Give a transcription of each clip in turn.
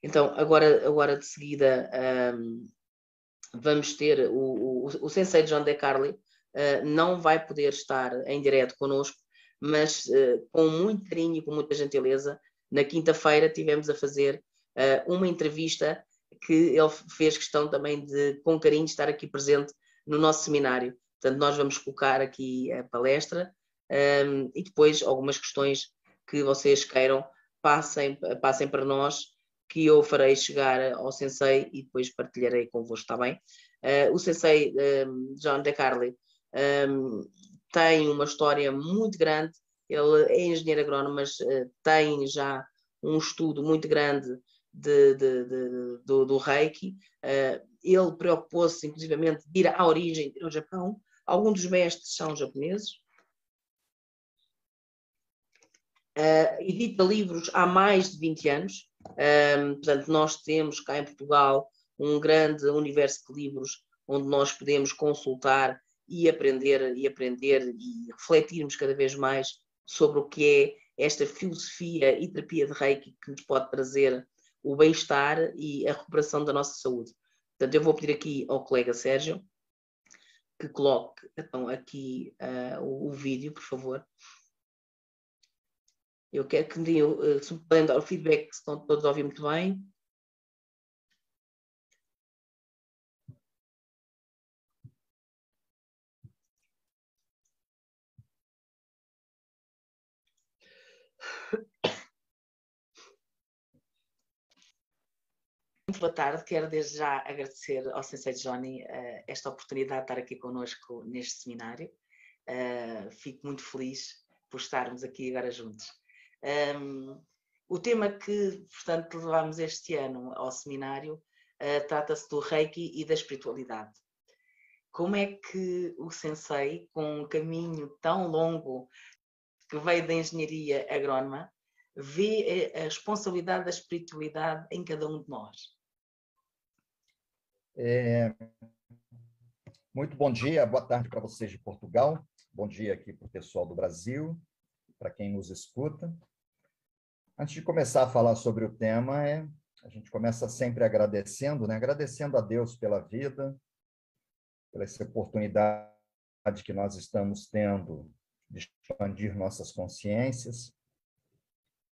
Então, agora de seguida, vamos ter o Sensei John DeCarli, não vai poder estar em direto connosco, mas com muito carinho e com muita gentileza, na quinta-feira tivemos a fazer uma entrevista que ele fez questão também de, com carinho, estar aqui presente no nosso seminário. Portanto, nós vamos colocar aqui a palestra e depois algumas questões que vocês queiram, passem para nós, que eu farei chegar ao Sensei e depois partilharei convosco, está bem? O Sensei John DeCarli tem uma história muito grande, ele é engenheiro agrónomo, mas tem já um estudo muito grande do Reiki. Ele preocupou-se, inclusivamente, de ir à origem, ir ao Japão. Alguns dos mestres são japoneses. Edita livros há mais de 20 anos. Portanto, nós temos cá em Portugal um grande universo de livros onde nós podemos consultar e aprender e refletirmos cada vez mais sobre o que é esta filosofia e terapia de Reiki que nos pode trazer o bem-estar e a recuperação da nossa saúde. Portanto, eu vou pedir aqui ao colega Sérgio que coloque então, aqui o vídeo, por favor. Eu quero que me digam, se me podem dar o feedback, se estão todos a ouvir muito bem. Muito boa tarde, quero desde já agradecer ao Sensei Johnny esta oportunidade de estar aqui connosco neste seminário. Fico muito feliz por estarmos aqui agora juntos. O tema que, portanto, levamos este ano ao seminário trata-se do Reiki e da espiritualidade. Como é que o Sensei, com um caminho tão longo que veio da engenharia agrónoma, vê a responsabilidade da espiritualidade em cada um de nós? Muito bom dia, boa tarde para vocês de Portugal, bom dia aqui para o pessoal do Brasil, para quem nos escuta. Antes de começar a falar sobre o tema, a gente começa sempre agradecendo, né? Agradecendo a Deus pela vida, pela essa oportunidade que nós estamos tendo de expandir nossas consciências.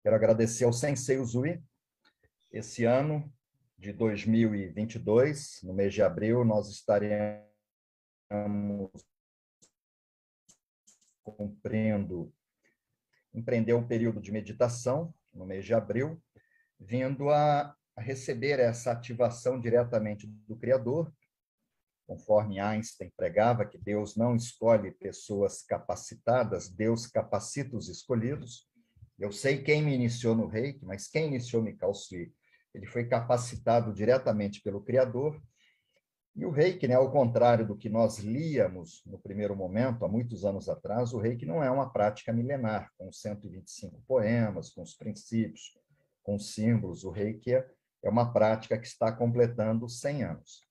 Quero agradecer ao Sensei Usui. Esse ano de 2022, no mês de abril, nós estaremos empreender um período de meditação no mês de abril, vindo a receber essa ativação diretamente do Criador, conforme Einstein pregava que Deus não escolhe pessoas capacitadas, Deus capacita os escolhidos. Eu sei quem me iniciou no Reiki, mas quem iniciou Mikao Usui? Ele foi capacitado diretamente pelo Criador. E o Reiki, né, ao contrário do que nós líamos no primeiro momento, há muitos anos atrás, o Reiki não é uma prática milenar, com 125 poemas, com os princípios, com os símbolos. O Reiki é uma prática que está completando 100 anos.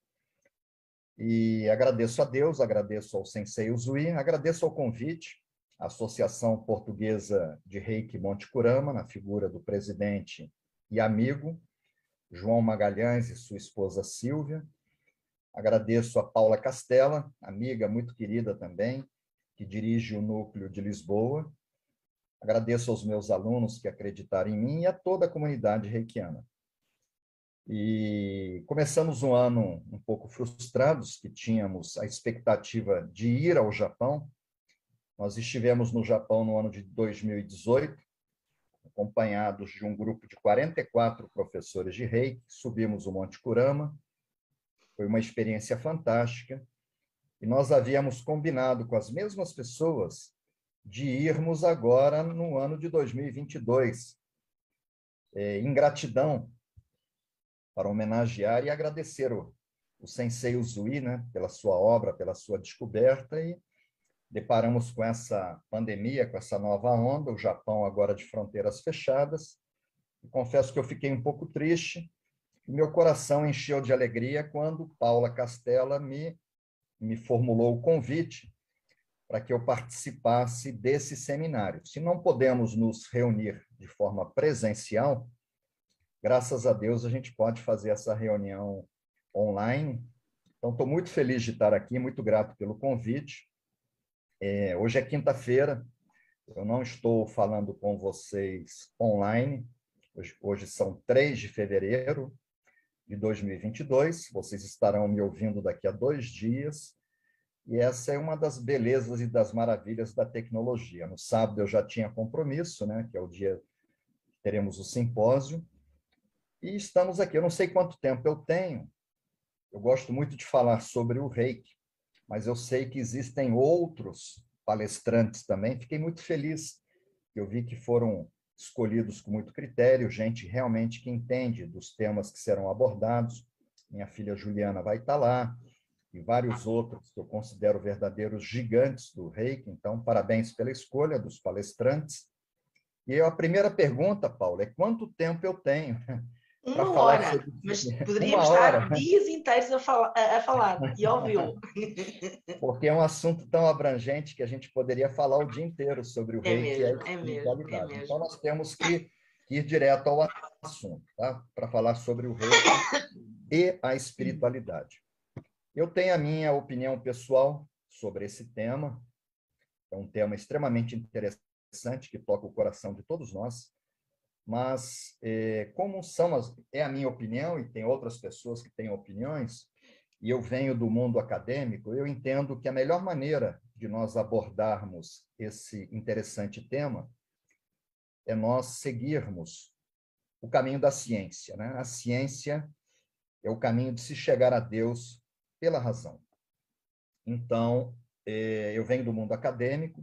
E agradeço a Deus, agradeço ao Sensei Usui, agradeço ao convite, à Associação Portuguesa de Reiki Monte Kurama, na figura do presidente e amigo, João Magalhães e sua esposa Silvia. Agradeço a Paula Castella, amiga muito querida também, que dirige o núcleo de Lisboa. Agradeço aos meus alunos que acreditaram em mim e a toda a comunidade reikiana. E começamos um ano um pouco frustrados, que tínhamos a expectativa de ir ao Japão. Nós estivemos no Japão no ano de 2018, acompanhados de um grupo de 44 professores de Reiki, subimos o Monte Kurama. Foi uma experiência fantástica. E nós havíamos combinado com as mesmas pessoas de irmos agora no ano de 2022, em gratidão, para homenagear e agradecer o Sensei Usui, né, pela sua obra, pela sua descoberta, e deparamos com essa pandemia, com essa nova onda, o Japão agora de fronteiras fechadas. E confesso que eu fiquei um pouco triste, e meu coração encheu de alegria quando Paula Castella me formulou o convite para que eu participasse desse seminário. Se não podemos nos reunir de forma presencial, graças a Deus, a gente pode fazer essa reunião online. Então, estou muito feliz de estar aqui, muito grato pelo convite. Hoje é quinta-feira, eu não estou falando com vocês online. Hoje são 3 de fevereiro de 2022. Vocês estarão me ouvindo daqui a 2 dias. E essa é uma das belezas e das maravilhas da tecnologia. No sábado eu já tinha compromisso, né, que é o dia que teremos o simpósio. E estamos aqui. Eu não sei quanto tempo eu tenho. Eu gosto muito de falar sobre o Reiki, mas eu sei que existem outros palestrantes também. Fiquei muito feliz que eu vi que foram escolhidos com muito critério, gente realmente que entende dos temas que serão abordados. Minha filha Juliana vai estar lá, e vários outros que eu considero verdadeiros gigantes do Reiki. Então, parabéns pela escolha dos palestrantes. E a primeira pergunta, Paulo, é quanto tempo eu tenho para Uma falar hora, sobre mas uma poderíamos hora? estar dias inteiros a falar e a ouvi-lo. Porque é um assunto tão abrangente que a gente poderia falar o dia inteiro sobre o É reiki e a mesmo, é mesmo, é espiritualidade. Então, mesmo. nós temos que ir direto ao assunto, tá? Para falar sobre o reiki e a espiritualidade. Eu tenho a minha opinião pessoal sobre esse tema. É um tema extremamente interessante que toca o coração de todos nós. Mas, como é a minha opinião, e tem outras pessoas que têm opiniões, e eu venho do mundo acadêmico, eu entendo que a melhor maneira de nós abordarmos esse interessante tema é nós seguirmos o caminho da ciência, né? A ciência é o caminho de se chegar a Deus pela razão. Então, eu venho do mundo acadêmico.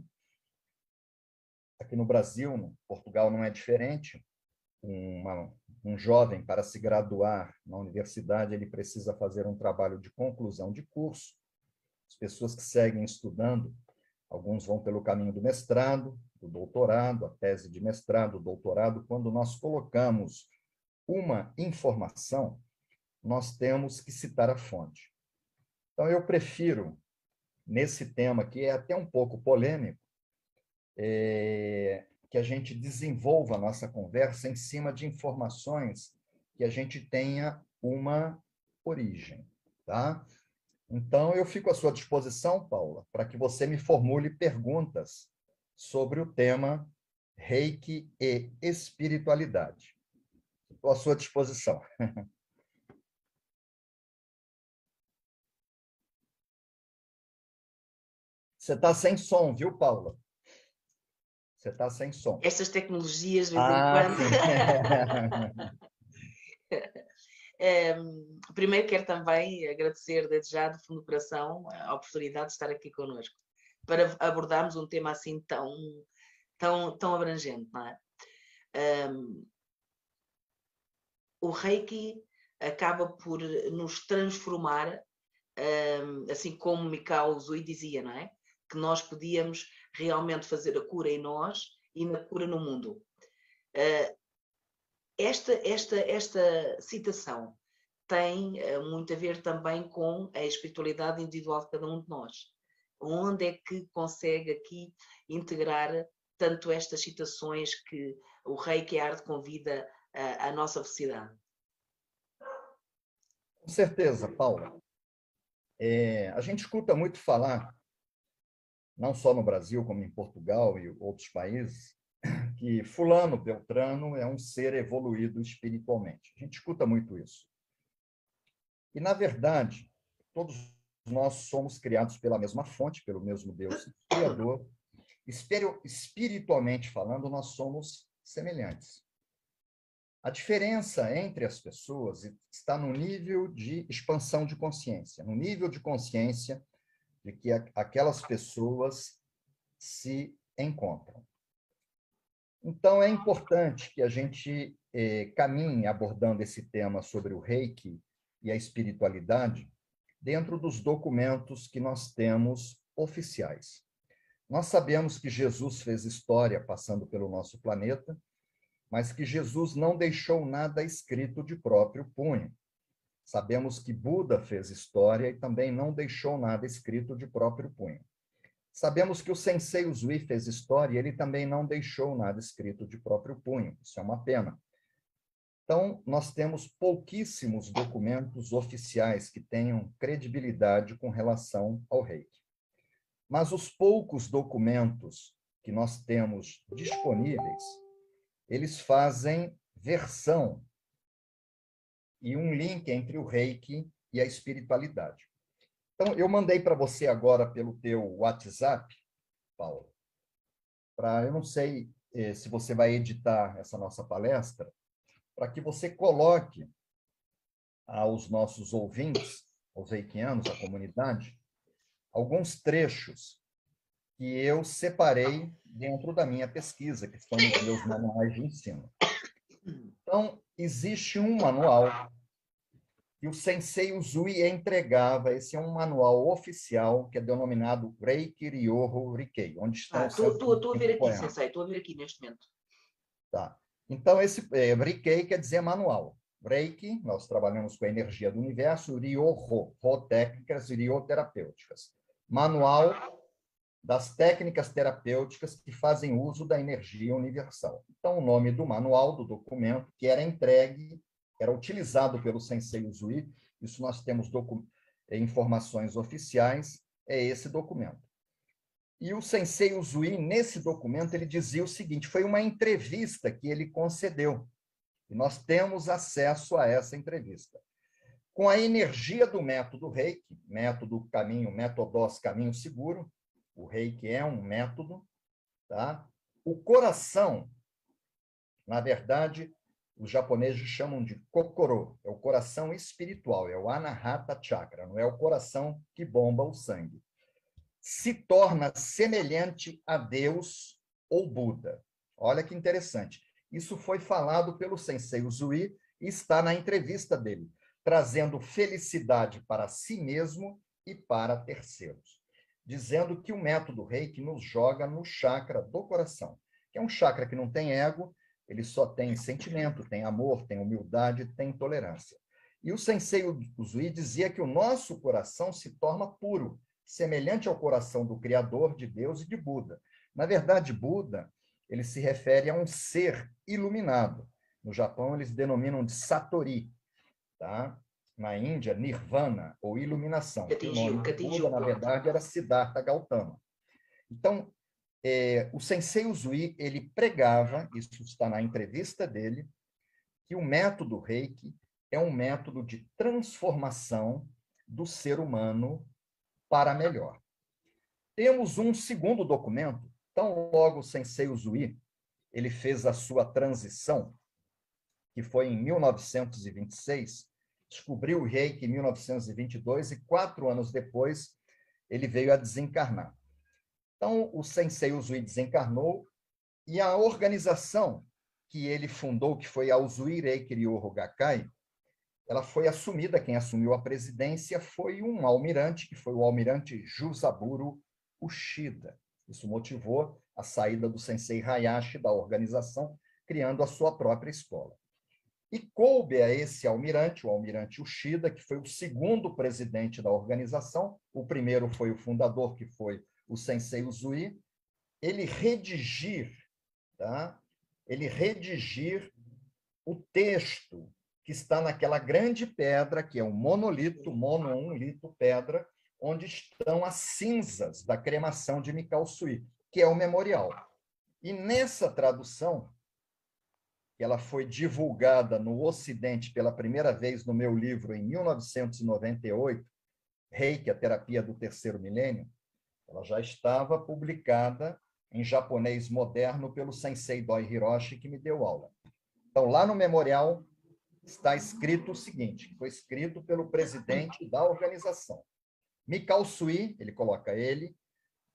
Aqui no Brasil, no Portugal não é diferente. Um jovem, para se graduar na universidade, ele precisa fazer um trabalho de conclusão de curso. As pessoas que seguem estudando, alguns vão pelo caminho do mestrado, do doutorado, a tese de mestrado, doutorado. Quando nós colocamos uma informação, nós temos que citar a fonte. Então, eu prefiro, nesse tema, que é até um pouco polêmico, que a gente desenvolva a nossa conversa em cima de informações que a gente tenha uma origem, tá? Então, eu fico à sua disposição, Paula, para que você me formule perguntas sobre o tema Reiki e espiritualidade. Estou à sua disposição. Você está sem som, viu, Paula? Você está sem som. Estas tecnologias, de vez em Ah, quando. sim. Primeiro quero também agradecer desde já, de fundo do coração, a oportunidade de estar aqui connosco para abordarmos um tema assim tão abrangente, não é? O Reiki acaba por nos transformar, assim como Mikao Usui dizia, não é? Que nós podíamos realmente fazer a cura em nós e na cura no mundo. Esta citação tem muito a ver também com a espiritualidade individual de cada um de nós. Onde é que consegue aqui integrar tanto estas citações que o Reiki e a arte convida à nossa felicidade? Com certeza, Paula. A gente escuta muito falar, não só no Brasil, como em Portugal e outros países, que fulano, beltrano é um ser evoluído espiritualmente. A gente escuta muito isso. E, na verdade, todos nós somos criados pela mesma fonte, pelo mesmo Deus Criador. Espiritualmente falando, nós somos semelhantes. A diferença entre as pessoas está no nível de expansão de consciência, no nível de consciência de que aquelas pessoas se encontram. Então, é importante que a gente caminhe abordando esse tema sobre o Reiki e a espiritualidade dentro dos documentos que nós temos oficiais. Nós sabemos que Jesus fez história passando pelo nosso planeta, mas que Jesus não deixou nada escrito de próprio punho. Sabemos que Buda fez história e também não deixou nada escrito de próprio punho. Sabemos que o Sensei Usui fez história e ele também não deixou nada escrito de próprio punho. Isso é uma pena. Então, nós temos pouquíssimos documentos oficiais que tenham credibilidade com relação ao Reiki. Mas os poucos documentos que nós temos disponíveis, eles fazem versão e um link entre o Reiki e a espiritualidade. Então, eu mandei para você agora pelo teu WhatsApp, Paulo, eu não sei se você vai editar essa nossa palestra, para que você coloque aos nossos ouvintes, aos reikianos, à comunidade, alguns trechos que eu separei dentro da minha pesquisa, que estão nos meus manuais de ensino. Então, existe um manual que o Sensei Usui entregava. Esse é um manual oficial que é denominado Reiki Ryoho Rikei, onde estão os Estou a ver aqui, Sensei, estou a ver aqui neste momento. Tá. Então, esse Rikei quer dizer manual. Reiki, nós trabalhamos com a energia do universo, Ryoho, Rho técnicas, Ryo terapêuticas. Manual das técnicas terapêuticas que fazem uso da energia universal. Então, o nome do manual, do documento, que era entregue, era utilizado pelo Sensei Usui, isso nós temos informações oficiais, é esse documento. E o Sensei Usui, nesse documento, ele dizia o seguinte, foi uma entrevista que ele concedeu, e nós temos acesso a essa entrevista. Com a energia do método Reiki, método caminho, métodos caminho seguro, o Reiki é um método, tá? O coração, na verdade, os japoneses chamam de kokoro, é o coração espiritual, é o Anahata Chakra, não é o coração que bomba o sangue. Se torna semelhante a Deus ou Buda. Olha que interessante. Isso foi falado pelo Sensei Usui e está na entrevista dele, trazendo felicidade para si mesmo e para terceiros, dizendo que o método Reiki nos joga no chakra do coração, que é um chakra que não tem ego, ele só tem sentimento, tem amor, tem humildade, tem tolerância. E o Sensei Usui dizia que o nosso coração se torna puro, semelhante ao coração do Criador, de Deus e de Buda. Na verdade, Buda, ele se refere a um ser iluminado. No Japão, eles denominam de Satori, tá? Na Índia, Nirvana, ou iluminação. O nome de Buda, na verdade, era Siddhartha Gautama. Então, o Sensei Usui, ele pregava, isso está na entrevista dele, que o método Reiki é um método de transformação do ser humano para melhor. Temos um segundo documento, tão logo o Sensei Usui, ele fez a sua transição, que foi em 1926, descobriu o Reiki em 1922 e 4 anos depois ele veio a desencarnar. Então, o Sensei Usui desencarnou e a organização que ele fundou, que foi a Usui Reiki Ryoho Gakkai, ela foi assumida, quem assumiu a presidência foi um almirante, que foi o almirante Jusaburo Ushida. Isso motivou a saída do Sensei Hayashi da organização, criando a sua própria escola. E coube a esse almirante, o almirante Ushida, que foi o segundo presidente da organização, o primeiro foi o fundador, que foi o Sensei Usui, ele redigir o texto que está naquela grande pedra, que é um monolito, mono, lito, pedra, onde estão as cinzas da cremação de Mikao Sui, que é o memorial. E nessa tradução, que ela foi divulgada no Ocidente pela primeira vez no meu livro em 1998, Reiki, a terapia do terceiro milênio, ela já estava publicada em japonês moderno pelo Sensei Doi Hiroshi, que me deu aula. Então, lá no memorial está escrito o seguinte, que foi escrito pelo presidente da organização. Mikao Sui, ele coloca ele,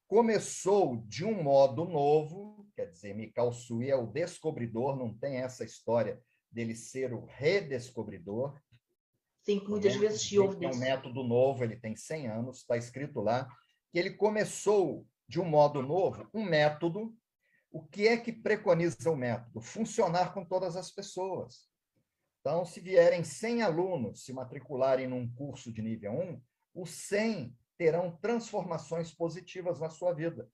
começou de um modo novo, quer dizer, Mikao Sui é o descobridor, não tem essa história dele ser o redescobridor. Sim, que muitas vezes se ouve disso. É um método novo, ele tem 100 anos, está escrito lá, que ele começou de um modo novo, um método. O que é que preconiza o método? Funcionar com todas as pessoas. Então, se vierem 100 alunos se matricularem num curso de nível 1, os 100 terão transformações positivas na sua vida.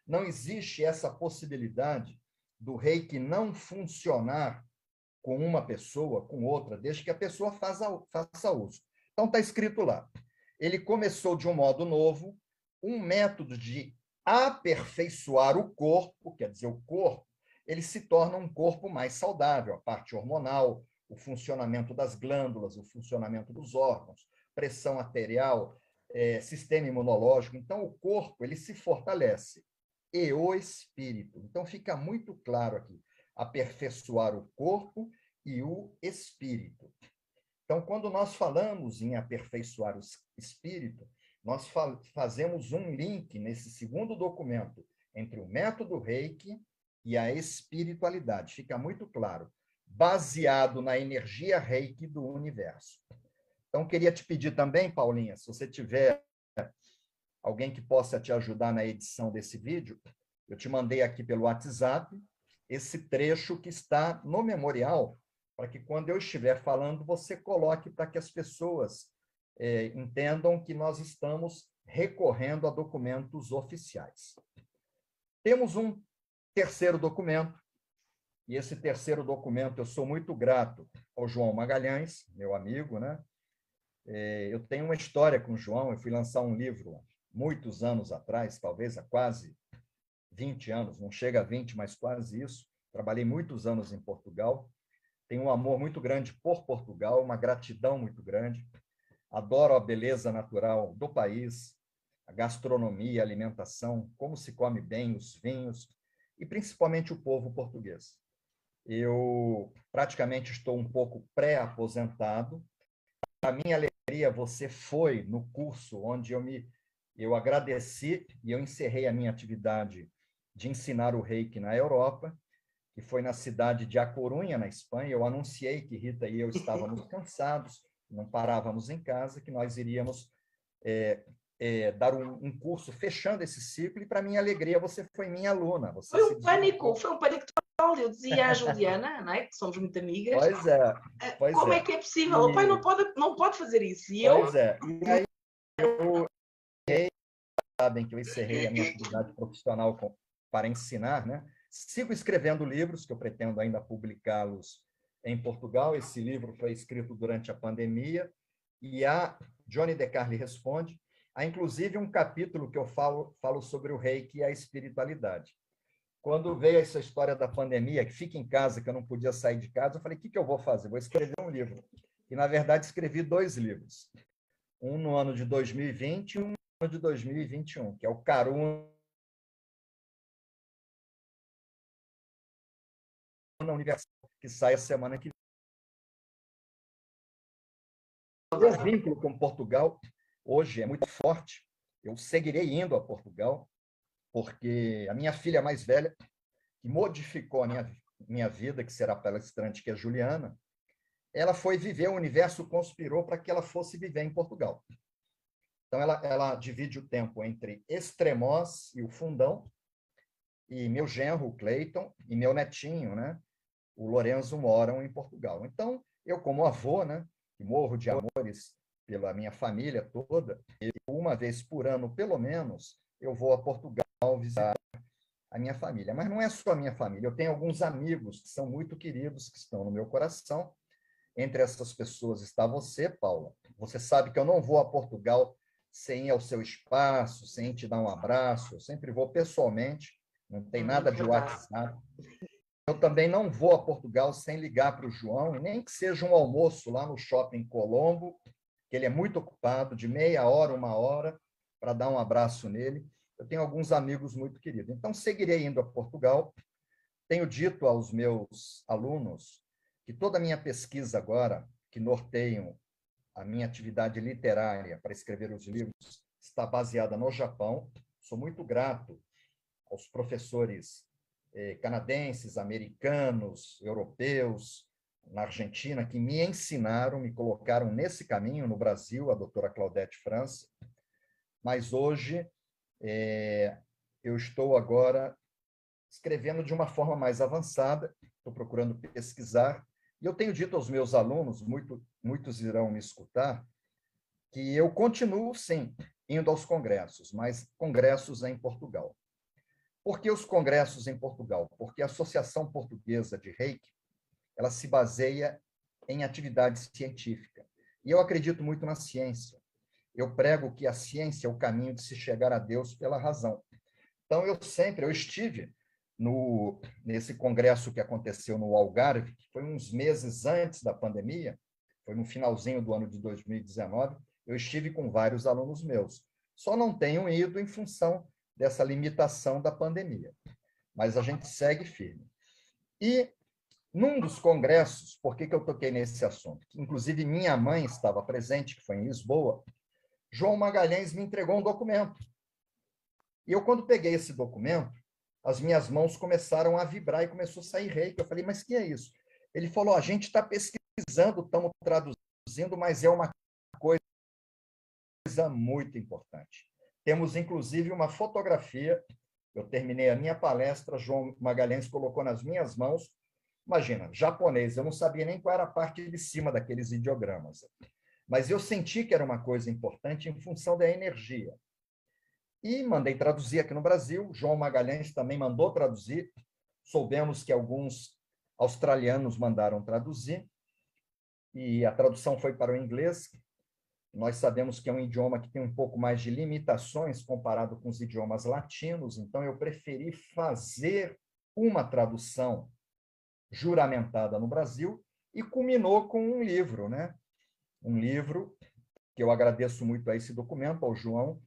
Não existe essa possibilidade do Reiki não funcionar com uma pessoa, com outra, desde que a pessoa faça uso. Então, está escrito lá. Ele começou de um modo novo, um método de aperfeiçoar o corpo, quer dizer, o corpo, ele se torna um corpo mais saudável, a parte hormonal, o funcionamento das glândulas, o funcionamento dos órgãos, pressão arterial, sistema imunológico. Então, o corpo ele se fortalece. E o espírito. Então, fica muito claro aqui, aperfeiçoar o corpo e o espírito. Então, quando nós falamos em aperfeiçoar o espírito, nós fazemos um link nesse segundo documento entre o método Reiki e a espiritualidade. Fica muito claro, baseado na energia Reiki do universo. Então, queria te pedir também, Paulinha, se você tiver alguém que possa te ajudar na edição desse vídeo, eu te mandei aqui pelo WhatsApp esse trecho que está no memorial, para que quando eu estiver falando, você coloque para que as pessoas entendam que nós estamos recorrendo a documentos oficiais. Temos um terceiro documento, e esse terceiro documento eu sou muito grato ao João Magalhães, meu amigo, né? Eu tenho uma história com o João, eu fui lançar um livro muitos anos atrás, talvez há quase 20 anos, não chega a 20, mas quase isso. Trabalhei muitos anos em Portugal, tenho um amor muito grande por Portugal, uma gratidão muito grande, adoro a beleza natural do país, a gastronomia, a alimentação, como se come bem, os vinhos, e principalmente o povo português. Eu praticamente estou um pouco pré-aposentado. A minha alegria, você foi no curso onde eu agradeci e eu encerrei a minha atividade de ensinar o Reiki na Europa, que foi na cidade de A Corunha, na Espanha. Eu anunciei que Rita e eu estávamos cansados, não parávamos em casa, que nós iríamos dar um curso fechando esse ciclo, e para minha alegria, você foi minha aluna. Você foi um pânico total. Eu dizia à Juliana, não é, que somos muito amigas, como é que é possível? O pai não pode fazer isso. E pois é. E aí eu sabem que eu encerrei a minha atividade profissional para ensinar, né? Sigo escrevendo livros, que eu pretendo ainda publicá-los em Portugal. Esse livro foi escrito durante a pandemia, e a Johnny DeCarli Responde. Há, inclusive, um capítulo que eu falo sobre o Reiki e a espiritualidade. Quando veio essa história da pandemia, que fica em casa, que eu não podia sair de casa, eu falei, o que eu vou fazer? Vou escrever um livro. E, na verdade, escrevi 2 livros. Um no ano de 2020 e um no ano de 2021, que é o Karuna Universal, que sai a semana que vem. O vínculo com Portugal hoje é muito forte. Eu seguirei indo a Portugal, porque a minha filha mais velha, que modificou a minha vida, que será palestrante, que é a Juliana, ela foi viver, o universo conspirou para que ela fosse viver em Portugal. Então, ela divide o tempo entre Extremoz e o Fundão, e meu genro, o Cleiton, e meu netinho, né, o Lorenzo, moram em Portugal. Então, eu, como avô, né, que morro de amores pela minha família toda, uma vez por ano, pelo menos, eu vou a Portugal visitar a minha família. Mas não é só a minha família, eu tenho alguns amigos que são muito queridos, que estão no meu coração. Entre essas pessoas está você, Paula. Você sabe que eu não vou a Portugal sem ir ao seu espaço, sem te dar um abraço. Eu sempre vou pessoalmente, não tem nada de WhatsApp. Eu também não vou a Portugal sem ligar para o João, e nem que seja um almoço lá no Shopping Colombo, que ele é muito ocupado, de meia hora, 1 hora, para dar um abraço nele. Eu tenho alguns amigos muito queridos. Então, seguirei indo a Portugal. Tenho dito aos meus alunos que toda a minha pesquisa agora, que norteiam a minha atividade literária para escrever os livros, está baseada no Japão. Sou muito grato aos professores canadenses, americanos, europeus, na Argentina, que me ensinaram, me colocaram nesse caminho. No Brasil, a doutora Claudete França. Mas hoje eu estou agora escrevendo de uma forma mais avançada, estou procurando pesquisar, e eu tenho dito aos meus alunos, muitos irão me escutar, que eu continuo, sim, indo aos congressos, mas congressos em Portugal. Por que os congressos em Portugal? Porque a Associação Portuguesa de Reiki ela se baseia em atividade científica. E eu acredito muito na ciência. Eu prego que a ciência é o caminho de se chegar a Deus pela razão. Então, eu estive nesse congresso que aconteceu no Algarve, que foi uns meses antes da pandemia, foi no finalzinho do ano de 2019, eu estive com vários alunos meus. Só não tenho ido em função dessa limitação da pandemia. Mas a gente segue firme. E num dos congressos, por que eu toquei nesse assunto? Inclusive, minha mãe estava presente, que foi em Lisboa, João Magalhães me entregou um documento. E eu, quando peguei esse documento, as minhas mãos começaram a vibrar e começou a sair reiki. Eu falei, mas que é isso? Ele falou, a gente está pesquisando, estamos traduzindo, mas é uma coisa muito importante. Temos, inclusive, uma fotografia. Eu terminei a minha palestra, João Magalhães colocou nas minhas mãos. Imagina, japonês, eu não sabia nem qual era a parte de cima daqueles ideogramas. Mas eu senti que era uma coisa importante em função da energia. E mandei traduzir aqui no Brasil. João Magalhães também mandou traduzir. Soubemos que alguns australianos mandaram traduzir. E a tradução foi para o inglês. Nós sabemos que é um idioma que tem um pouco mais de limitações comparado com os idiomas latinos, então eu preferi fazer uma tradução juramentada no Brasil e culminou com um livro, né? Um livro que eu agradeço muito a esse documento, ao João,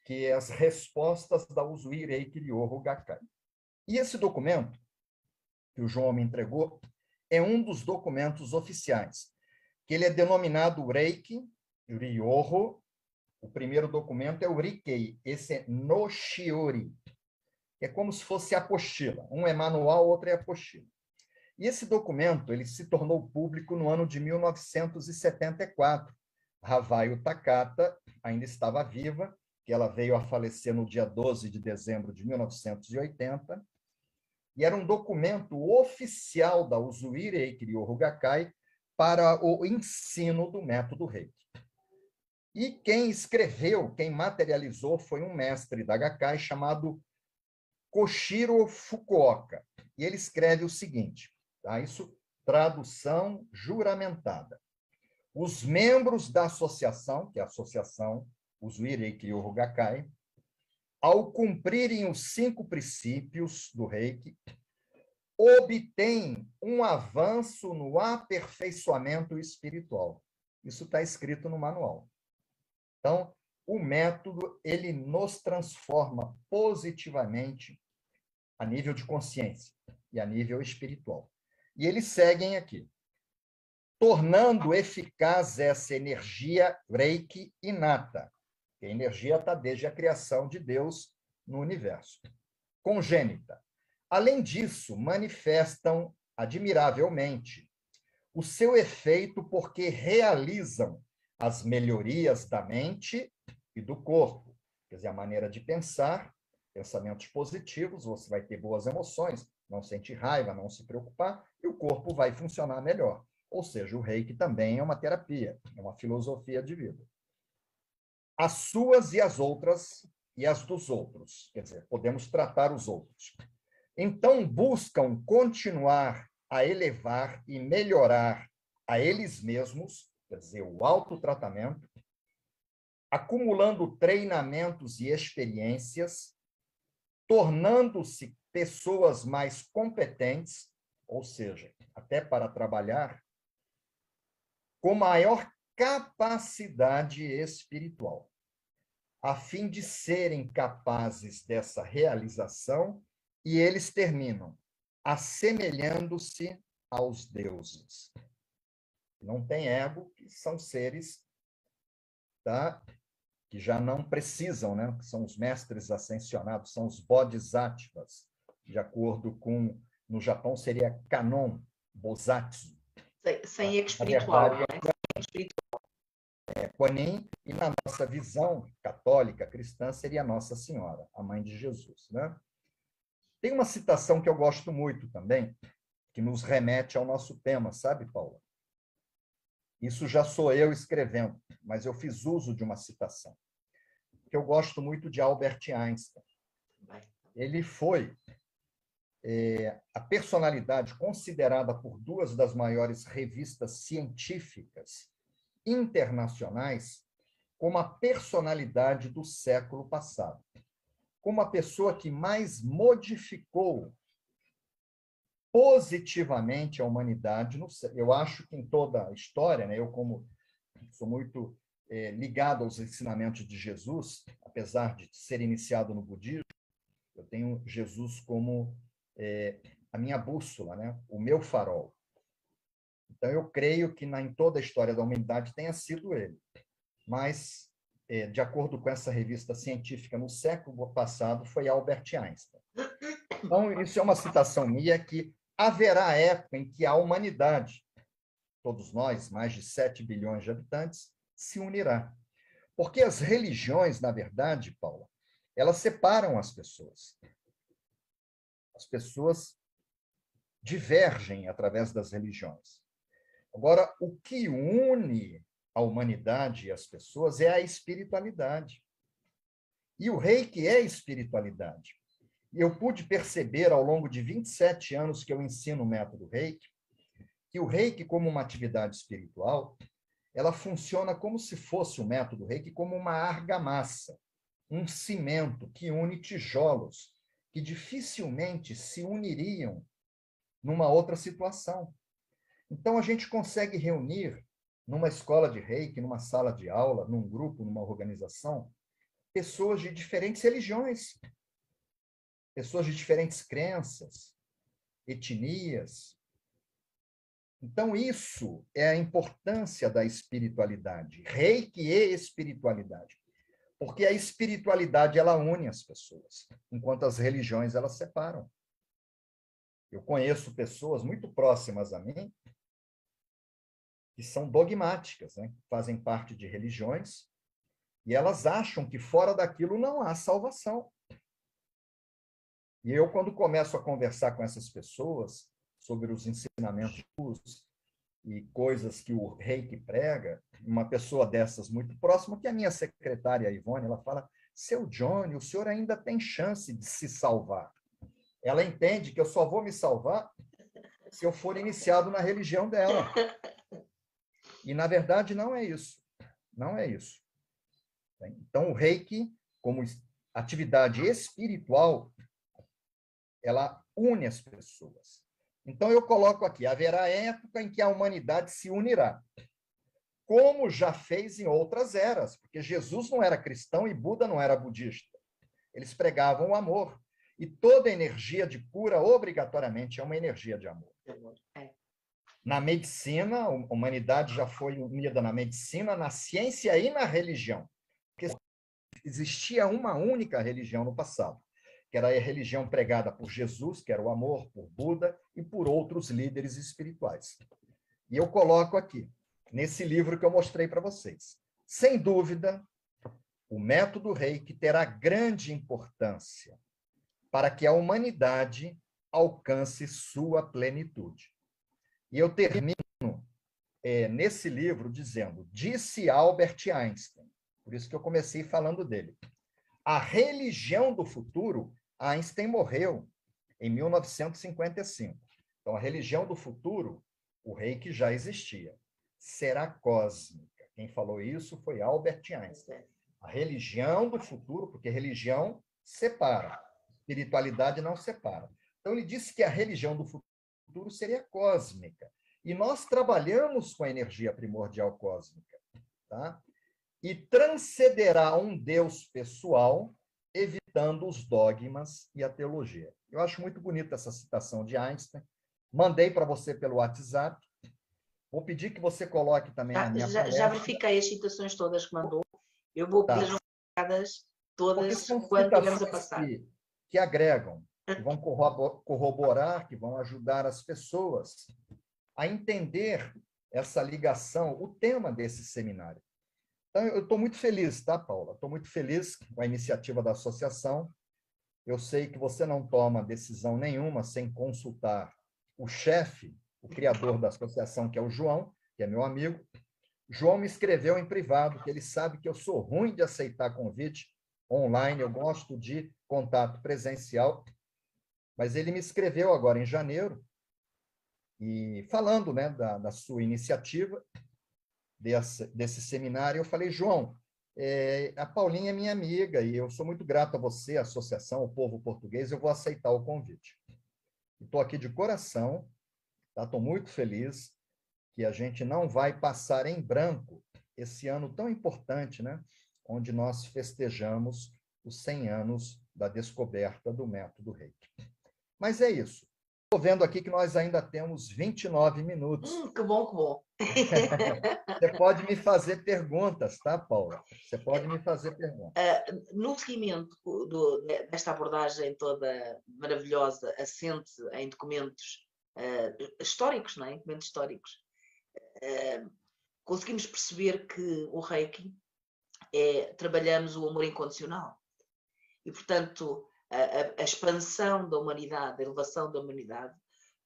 que é As Respostas da Usui Reiki Ryoho Gakkai. E esse documento, que o João me entregou, é um dos documentos oficiais, que ele é denominado Reiki Ryoho. O primeiro documento é o Rikei, esse é no Shiori, que é como se fosse apostila. Um é manual, outro é apostila. E esse documento ele se tornou público no ano de 1974. Havaio Takata ainda estava viva, que ela veio a falecer no dia 12 de dezembro de 1980, e era um documento oficial da Usui Reiki Ryoho Gakkai para o ensino do método Reiki. E quem escreveu, quem materializou, foi um mestre da Gakkai chamado Koshiro Fukuoka. E ele escreve o seguinte, tá? Isso, tradução juramentada. Os membros da associação, que é a Associação Usui Reiki Ryoho Gakkai, ao cumprirem os 5 princípios do Reiki, obtêm um avanço no aperfeiçoamento espiritual. Isso está escrito no manual. Então, o método, ele nos transforma positivamente a nível de consciência e a nível espiritual. E eles seguem aqui, tornando eficaz essa energia Reiki inata, que a energia está desde a criação de Deus no universo, congênita. Além disso, manifestam admiravelmente o seu efeito porque realizam as melhorias da mente e do corpo. Quer dizer, a maneira de pensar, pensamentos positivos, você vai ter boas emoções, não sentir raiva, não se preocupar, e o corpo vai funcionar melhor. Ou seja, o Reiki também é uma terapia, é uma filosofia de vida. As suas e as outras, e as dos outros. Quer dizer, podemos tratar os outros. Então, buscam continuar a elevar e melhorar a eles mesmos, quer dizer, o autotratamento, acumulando treinamentos e experiências, tornando-se pessoas mais competentes, ou seja, até para trabalhar, com maior capacidade espiritual, a fim de serem capazes dessa realização, e eles terminam assemelhando-se aos deuses. Não tem ego, que são seres, tá? Que já não precisam, né? Que são os mestres ascensionados, são os bodhisattvas, de acordo com, no Japão seria Kanon, Bosatsu. Sem ego espiritual, verdade, não é? é Kuan-Yin, e na nossa visão católica, cristã, seria Nossa Senhora, a mãe de Jesus, né? Tem uma citação que eu gosto muito também, que nos remete ao nosso tema, sabe, Paula? Isso já sou eu escrevendo, mas eu fiz uso de uma citação, que eu gosto muito de Albert Einstein. Ele foi a personalidade considerada por duas das maiores revistas científicas internacionais como a personalidade do século passado, como a pessoa que mais modificou positivamente a humanidade. Eu acho que em toda a história, né, eu como sou muito ligado aos ensinamentos de Jesus, apesar de ser iniciado no budismo, eu tenho Jesus como a minha bússola, né, o meu farol. Então, eu creio que em toda a história da humanidade tenha sido ele. Mas, de acordo com essa revista científica, no século passado, foi Albert Einstein. Então, isso é uma citação minha, que haverá época em que a humanidade, todos nós, mais de 7 bilhões de habitantes, se unirá. Porque as religiões, na verdade, Paula, elas separam as pessoas. As pessoas divergem através das religiões. Agora, o que une a humanidade e as pessoas é a espiritualidade. E o Reiki é espiritualidade. E eu pude perceber, ao longo de 27 anos que eu ensino o método Reiki, que o Reiki, como uma atividade espiritual, ela funciona como se fosse o método Reiki, como uma argamassa, um cimento que une tijolos que dificilmente se uniriam numa outra situação. Então, a gente consegue reunir numa escola de Reiki, numa sala de aula, num grupo, numa organização, pessoas de diferentes religiões, pessoas de diferentes crenças, etnias. Então, isso é a importância da espiritualidade. Reiki e espiritualidade. Porque a espiritualidade, ela une as pessoas, enquanto as religiões, elas separam. Eu conheço pessoas muito próximas a mim que são dogmáticas, né? Fazem parte de religiões, e elas acham que fora daquilo não há salvação. E eu, quando começo a conversar com essas pessoas sobre os ensinamentos e coisas que o Reiki prega, uma pessoa dessas muito próxima, que é a minha secretária Ivone, ela fala: seu Johnny, o senhor ainda tem chance de se salvar. Ela entende que eu só vou me salvar se eu for iniciado na religião dela. E, na verdade, não é isso. Não é isso. Então, o Reiki, como atividade espiritual, ela une as pessoas. Então, eu coloco aqui: haverá época em que a humanidade se unirá, como já fez em outras eras, porque Jesus não era cristão e Buda não era budista. Eles pregavam o amor. E toda energia de cura, obrigatoriamente, é uma energia de amor. Na medicina, a humanidade já foi unida na medicina, na ciência e na religião. Porque existia uma única religião no passado, que era a religião pregada por Jesus, que era o amor, por Buda e por outros líderes espirituais. E eu coloco aqui, nesse livro que eu mostrei para vocês. Sem dúvida, o método Reiki terá grande importância para que a humanidade alcance sua plenitude. E eu termino nesse livro dizendo: disse Albert Einstein, por isso que eu comecei falando dele, a religião do futuro. Einstein morreu em 1955. Então, a religião do futuro, o Reiki já existia. Será cósmica. Quem falou isso foi Albert Einstein. A religião do futuro, porque religião separa, espiritualidade não separa. Então, ele disse que a religião do futuro seria cósmica. E nós trabalhamos com a energia primordial cósmica, tá? E transcenderá um Deus pessoal, evitando os dogmas e a teologia. Eu acho muito bonita essa citação de Einstein. Mandei para você pelo WhatsApp. Vou pedir que você coloque também na minha palestra. Já verifiquei as citações todas que mandou. Eu vou pedir todas quando tivermos a passar. Que agregam, que vão corroborar, que vão ajudar as pessoas a entender essa ligação, o tema desse seminário. Então, eu estou muito feliz, tá, Paula? Estou muito feliz com a iniciativa da associação. Eu sei que você não toma decisão nenhuma sem consultar o chefe, o criador da associação, que é o João, que é meu amigo. João me escreveu em privado, que ele sabe que eu sou ruim de aceitar convite online, eu gosto de contato presencial. Mas ele me escreveu agora em janeiro, e falando, né, da sua iniciativa, desse seminário, eu falei, João, a Paulinha é minha amiga, e eu sou muito grato a você, a associação, ao povo português, eu vou aceitar o convite. Estou aqui de coração, estou muito feliz que a gente não vai passar em branco esse ano tão importante, né, onde nós festejamos os 100 anos da descoberta do método Reiki. Mas é isso. Estou vendo aqui que nós ainda temos 29 minutos. Que bom, que bom. Você pode me fazer perguntas, tá, Paula? Você pode me fazer perguntas. No seguimento desta abordagem toda maravilhosa, assente em documentos históricos, não é? Documentos históricos, conseguimos perceber que o Reiki trabalhamos o amor incondicional. E, portanto, a expansão da humanidade, a elevação da humanidade,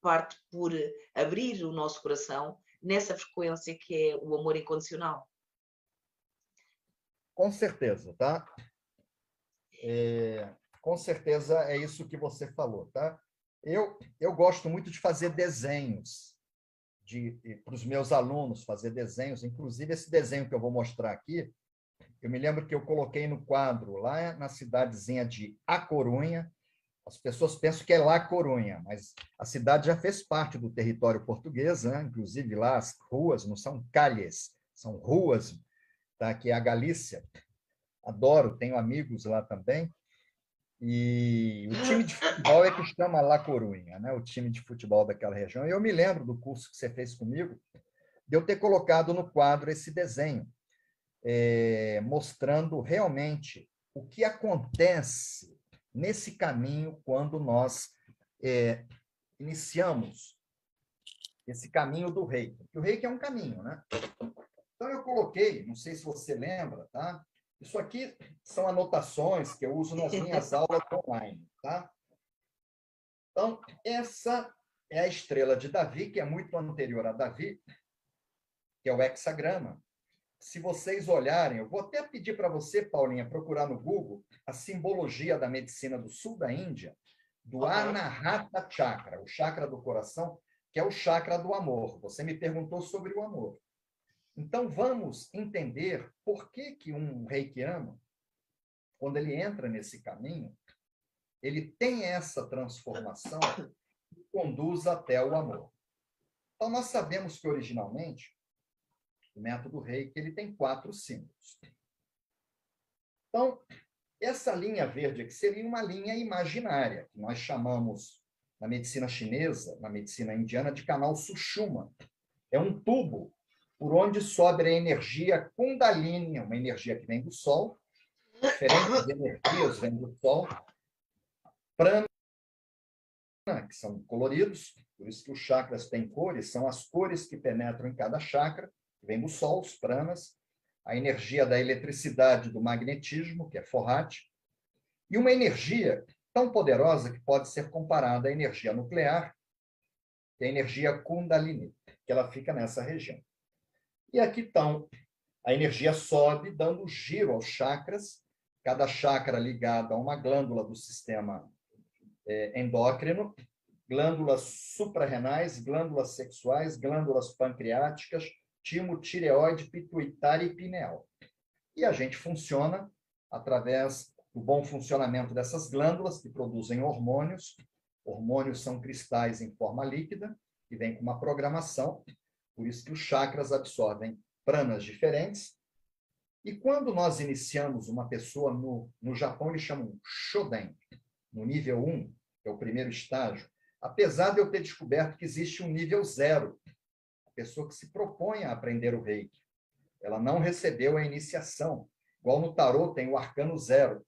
parte por abrir o nosso coração nessa frequência que é o amor incondicional. Com certeza, tá? Com certeza é isso que você falou, tá? Eu gosto muito de fazer desenhos para os meus alunos, fazer desenhos, inclusive esse desenho que eu vou mostrar aqui, eu me lembro que eu coloquei no quadro lá na cidadezinha de A Corunha. As pessoas pensam que é La Corunha, mas a cidade já fez parte do território português, né? Inclusive lá as ruas não são calles, são ruas, tá? Que é a Galícia. Adoro, tenho amigos lá também. E o time de futebol é que chama La Corunha, né? O time de futebol daquela região. E eu me lembro do curso que você fez comigo, de eu ter colocado no quadro esse desenho, mostrando realmente o que acontece nesse caminho quando nós iniciamos esse caminho do Reiki. O Reiki é um caminho, né? Então, eu coloquei, não sei se você lembra, tá? Isso aqui são anotações que eu uso nas minhas aulas online, tá? Então, essa é a estrela de Davi, que é muito anterior a Davi, que é o hexagrama. Se vocês olharem, eu vou até pedir para você, Paulinha, procurar no Google a simbologia da medicina do sul da Índia, do Anahata Chakra, o chakra do coração, que é o chakra do amor. Você me perguntou sobre o amor. Então, vamos entender por que um reikiano, quando ele entra nesse caminho, ele tem essa transformação que conduz até o amor. Então, nós sabemos que, originalmente, o método Reiki ele tem 4 símbolos. Então, essa linha verde aqui seria uma linha imaginária, que nós chamamos, na medicina chinesa, na medicina indiana, de canal Sushumna. É um tubo por onde sobe a energia Kundalini, uma energia que vem do Sol, diferentes energias vêm do Sol, prana, que são coloridos, por isso que os chakras têm cores, são as cores que penetram em cada chakra, que vem do Sol, os pranas, a energia da eletricidade, do magnetismo, que é Forrati, e uma energia tão poderosa que pode ser comparada à energia nuclear, que é a energia Kundalini, que ela fica nessa região. E aqui estão, a energia sobe, dando giro aos chakras, cada chakra ligado a uma glândula do sistema endócrino, glândulas suprarrenais, glândulas sexuais, glândulas pancreáticas, timo, tireoide, pituitária e pineal. E a gente funciona através do bom funcionamento dessas glândulas que produzem hormônios. Hormônios são cristais em forma líquida, que vêm com uma programação, por isso que os chakras absorvem pranas diferentes. E quando nós iniciamos uma pessoa no Japão, eles chamam Shoden, no nível 1, que é o primeiro estágio, apesar de eu ter descoberto que existe um nível 0, a pessoa que se propõe a aprender o Reiki. Ela não recebeu a iniciação. Igual no tarô tem o arcano 0.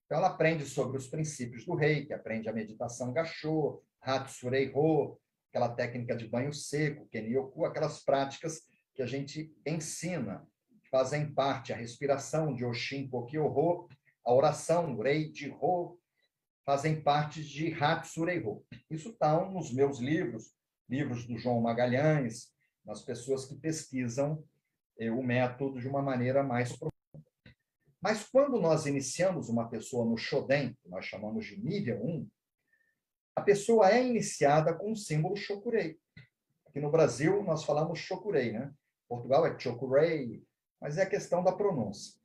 Então, ela aprende sobre os princípios do Reiki, aprende a meditação Gachô, Hatsurei-ho, aquela técnica de banho seco, Kenyoku, aquelas práticas que a gente ensina, fazem parte, a respiração de Oshin Pokyo-ho, a oração Rei-ji-ho, fazem parte de Hatsurei-ho. Isso está nos meus livros, livros do João Magalhães, nas pessoas que pesquisam o método de uma maneira mais profunda. Mas quando nós iniciamos uma pessoa no Shoden, que nós chamamos de nível 1, a pessoa é iniciada com o símbolo Chokurei. Aqui no Brasil, nós falamos Chokurei, né? Portugal é Chokurei, mas é a questão da pronúncia.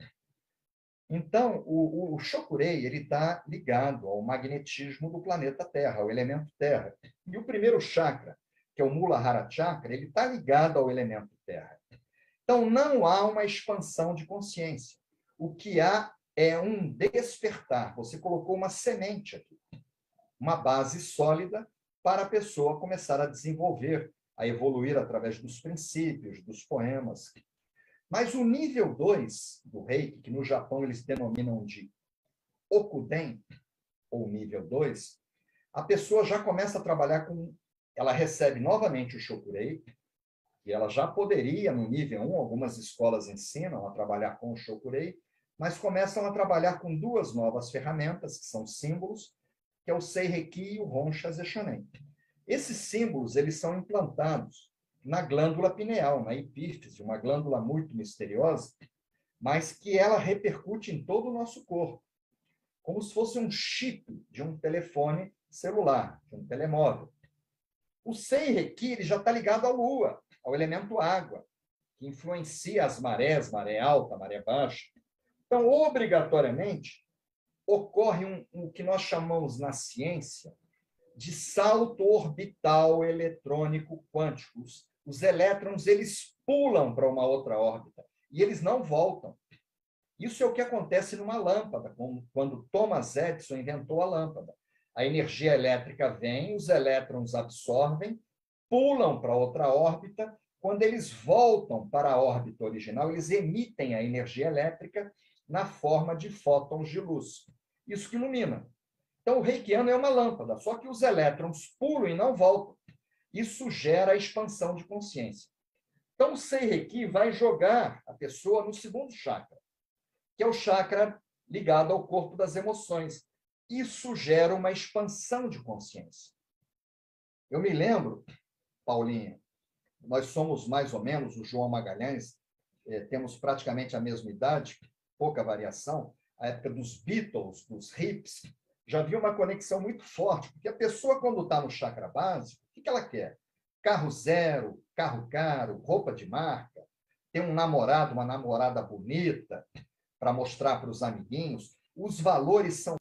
Então, o Chokurei está ligado ao magnetismo do planeta Terra, ao elemento Terra. E o primeiro chakra, que é o Muladhara Chakra, ele está ligado ao elemento Terra. Então, não há uma expansão de consciência. O que há é um despertar. Você colocou uma semente aqui, uma base sólida para a pessoa começar a desenvolver, a evoluir através dos princípios, dos poemas. Mas o nível 2 do Reiki, que no Japão eles denominam de Okuden, ou nível 2, a pessoa já começa a trabalhar com... Ela recebe novamente o Chokurei, e ela já poderia, no nível 1, algumas escolas ensinam a trabalhar com o Chokurei, mas começam a trabalhar com duas novas ferramentas, que são símbolos, que é o Seireki e o Honsha Zeishonen. Esses símbolos eles são implantados na glândula pineal, na epífise, uma glândula muito misteriosa, mas que ela repercute em todo o nosso corpo, como se fosse um chip de um telefone celular, de um telemóvel. O Seireki ele já está ligado à Lua, ao elemento água, que influencia as marés, maré alta, maré baixa. Então, obrigatoriamente, ocorre o que nós chamamos na ciência de salto orbital eletrônico quântico. Os elétrons eles pulam para uma outra órbita e eles não voltam. Isso é o que acontece numa lâmpada, quando Thomas Edison inventou a lâmpada. A energia elétrica vem, os elétrons absorvem, pulam para outra órbita. Quando eles voltam para a órbita original, eles emitem a energia elétrica na forma de fótons de luz. Isso que ilumina. Então, o reikiano é uma lâmpada, só que os elétrons pulam e não voltam. Isso gera a expansão de consciência. Então, o Seireki vai jogar a pessoa no segundo chakra, que é o chakra ligado ao corpo das emoções. Isso gera uma expansão de consciência. Eu me lembro, Paulinha, nós somos mais ou menos, o João Magalhães, temos praticamente a mesma idade, pouca variação, a época dos Beatles, dos hippies, já havia uma conexão muito forte, porque a pessoa, quando está no chakra básico, o que ela quer? Carro zero, carro caro, roupa de marca, ter um namorado, uma namorada bonita, para mostrar para os amiguinhos. Os valores são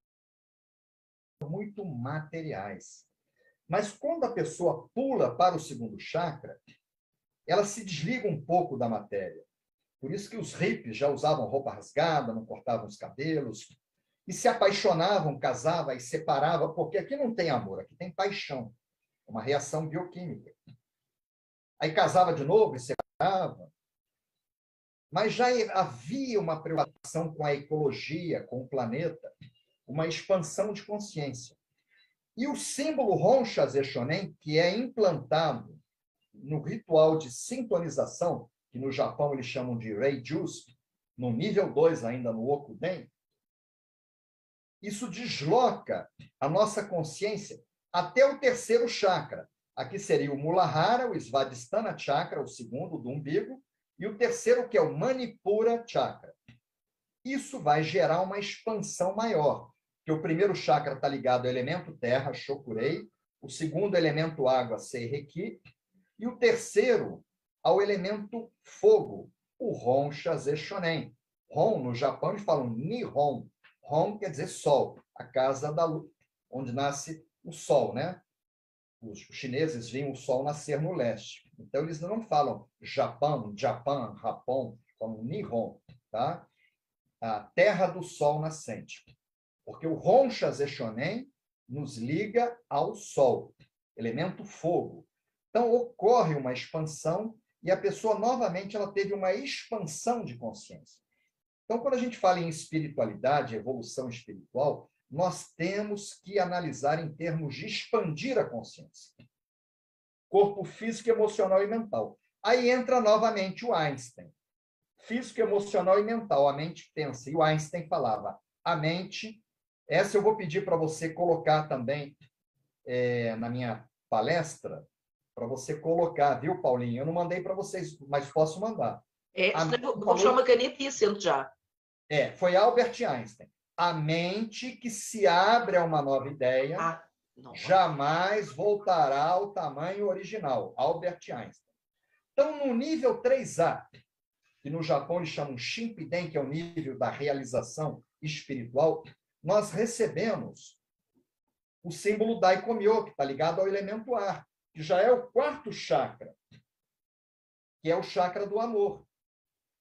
muito materiais. Mas quando a pessoa pula para o segundo chakra, ela se desliga um pouco da matéria. Por isso que os hippies já usavam roupa rasgada, não cortavam os cabelos, e se apaixonavam, casavam e separavam, porque aqui não tem amor, aqui tem paixão, uma reação bioquímica. Aí casava de novo e separava. Mas já havia uma preocupação com a ecologia, com o planeta, uma expansão de consciência. E o símbolo Honsha Zeishonen, que é implantado no ritual de sintonização, que no Japão eles chamam de Reijus, no nível 2 ainda no Okuden, isso desloca a nossa consciência até o terceiro chakra. Aqui seria o Muladhara, o Svadhisthana Chakra, o segundo do umbigo, e o terceiro, que é o Manipura Chakra. Isso vai gerar uma expansão maior, porque o primeiro chakra está ligado ao elemento terra, Chokurei, o segundo elemento água, Seireki, e o terceiro ao elemento fogo, o Honsha Zeishonen. Hon, no Japão, eles falam Nihon. Hon quer dizer sol, a casa da luz, onde nasce o sol, né? Os chineses veem o sol nascer no leste. Então, eles não falam Japão, Japão, falam Nihon, tá? A terra do sol nascente. Porque o Honsha Zeishonen nos liga ao sol, elemento fogo. Então, ocorre uma expansão e a pessoa, novamente, ela teve uma expansão de consciência. Então, quando a gente fala em espiritualidade, evolução espiritual, nós temos que analisar em termos de expandir a consciência. Corpo físico, emocional e mental. Aí entra novamente o Einstein. Físico, emocional e mental. A mente pensa. E o Einstein falava, a mente... Essa eu vou pedir para você colocar também na minha palestra, para você colocar, viu, Paulinho? Eu não mandei para vocês, mas posso mandar. Vou puxar uma caneta e assento já. Foi Albert Einstein. A mente que se abre a uma nova ideia jamais voltará ao tamanho original, Albert Einstein. Então, no nível 3A, que no Japão eles chamam Shinpiden, que é o nível da realização espiritual, nós recebemos o símbolo Daikomyo, que está ligado ao elemento ar, que já é o quarto chakra, que é o chakra do amor.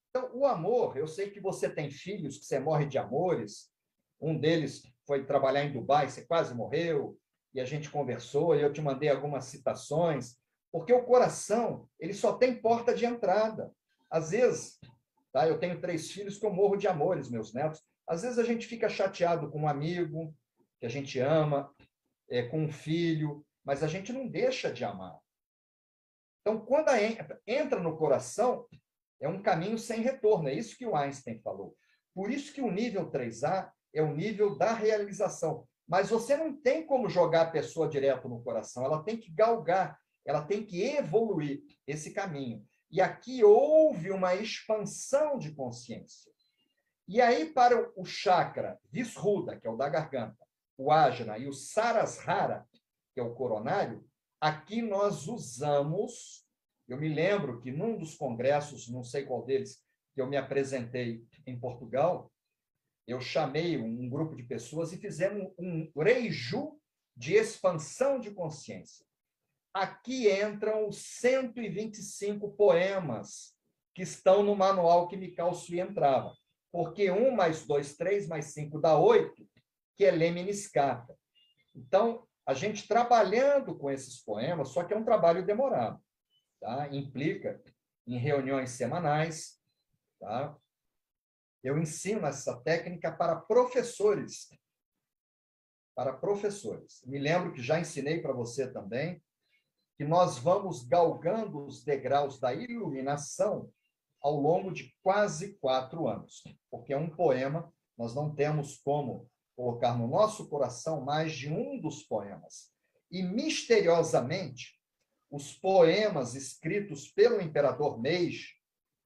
Então, o amor, eu sei que você tem filhos, que você morre de amores, um deles foi trabalhar em Dubai, você quase morreu, e a gente conversou, e eu te mandei algumas citações, porque o coração, ele só tem porta de entrada. Às vezes, tá, eu tenho 3 filhos que eu morro de amores, meus netos, às vezes a gente fica chateado com um amigo que a gente ama, com um filho, mas a gente não deixa de amar. Então, quando entra no coração, é um caminho sem retorno. É isso que o Einstein falou. Por isso que o nível 3A é o nível da realização. Mas você não tem como jogar a pessoa direto no coração. Ela tem que galgar, ela tem que evoluir esse caminho. E aqui houve uma expansão de consciência. E aí, para o chakra Vishuddha, que é o da garganta, o Ajna e o Sarasrara, que é o coronário, aqui nós usamos, eu me lembro que num dos congressos, não sei qual deles, que eu me apresentei em Portugal, eu chamei um grupo de pessoas e fizemos um reiju de expansão de consciência. Aqui entram os 125 poemas que estão no manual que Mikao Sui entrava. Porque 1 mais 2, 3 mais 5 dá 8, que é Lemniscata. Então, a gente trabalhando com esses poemas, só que é um trabalho demorado, tá? Implica em reuniões semanais, tá? Eu ensino essa técnica para professores. Para professores. Me lembro que já ensinei para você também, que nós vamos galgando os degraus da iluminação ao longo de quase 4 anos. Porque é um poema, nós não temos como colocar no nosso coração mais de um dos poemas. E, misteriosamente, os poemas escritos pelo imperador Meiji,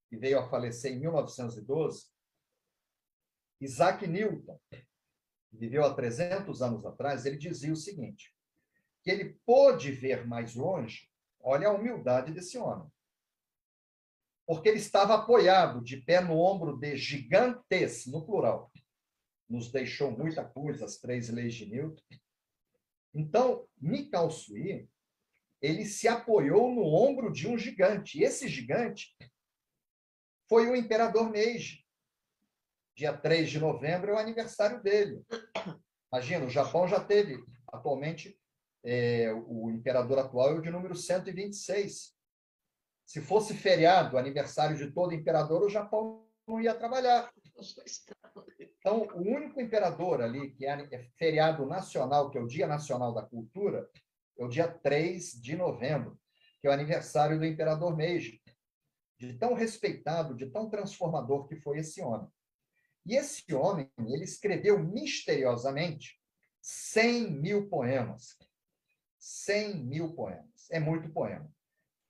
que veio a falecer em 1912, Isaac Newton, que viveu há 300 anos atrás, ele dizia o seguinte, que ele pôde ver mais longe, olha a humildade desse homem, porque ele estava apoiado de pé no ombro de gigantes, no plural. Nos deixou muita coisa, as 3 leis de Newton. Então, Mikao Sui, ele se apoiou no ombro de um gigante. E esse gigante foi o imperador Meiji. Dia 3 de novembro é o aniversário dele. Imagina, o Japão já teve, atualmente, o imperador atual é o de número 126. Se fosse feriado, aniversário de todo imperador, o Japão não ia trabalhar. Então, o único imperador ali, que é feriado nacional, que é o Dia Nacional da Cultura, é o dia 3 de novembro, que é o aniversário do imperador Meiji. De tão respeitado, de tão transformador que foi esse homem. E esse homem, ele escreveu misteriosamente 100.000 poemas. 100.000 poemas. É muito poema.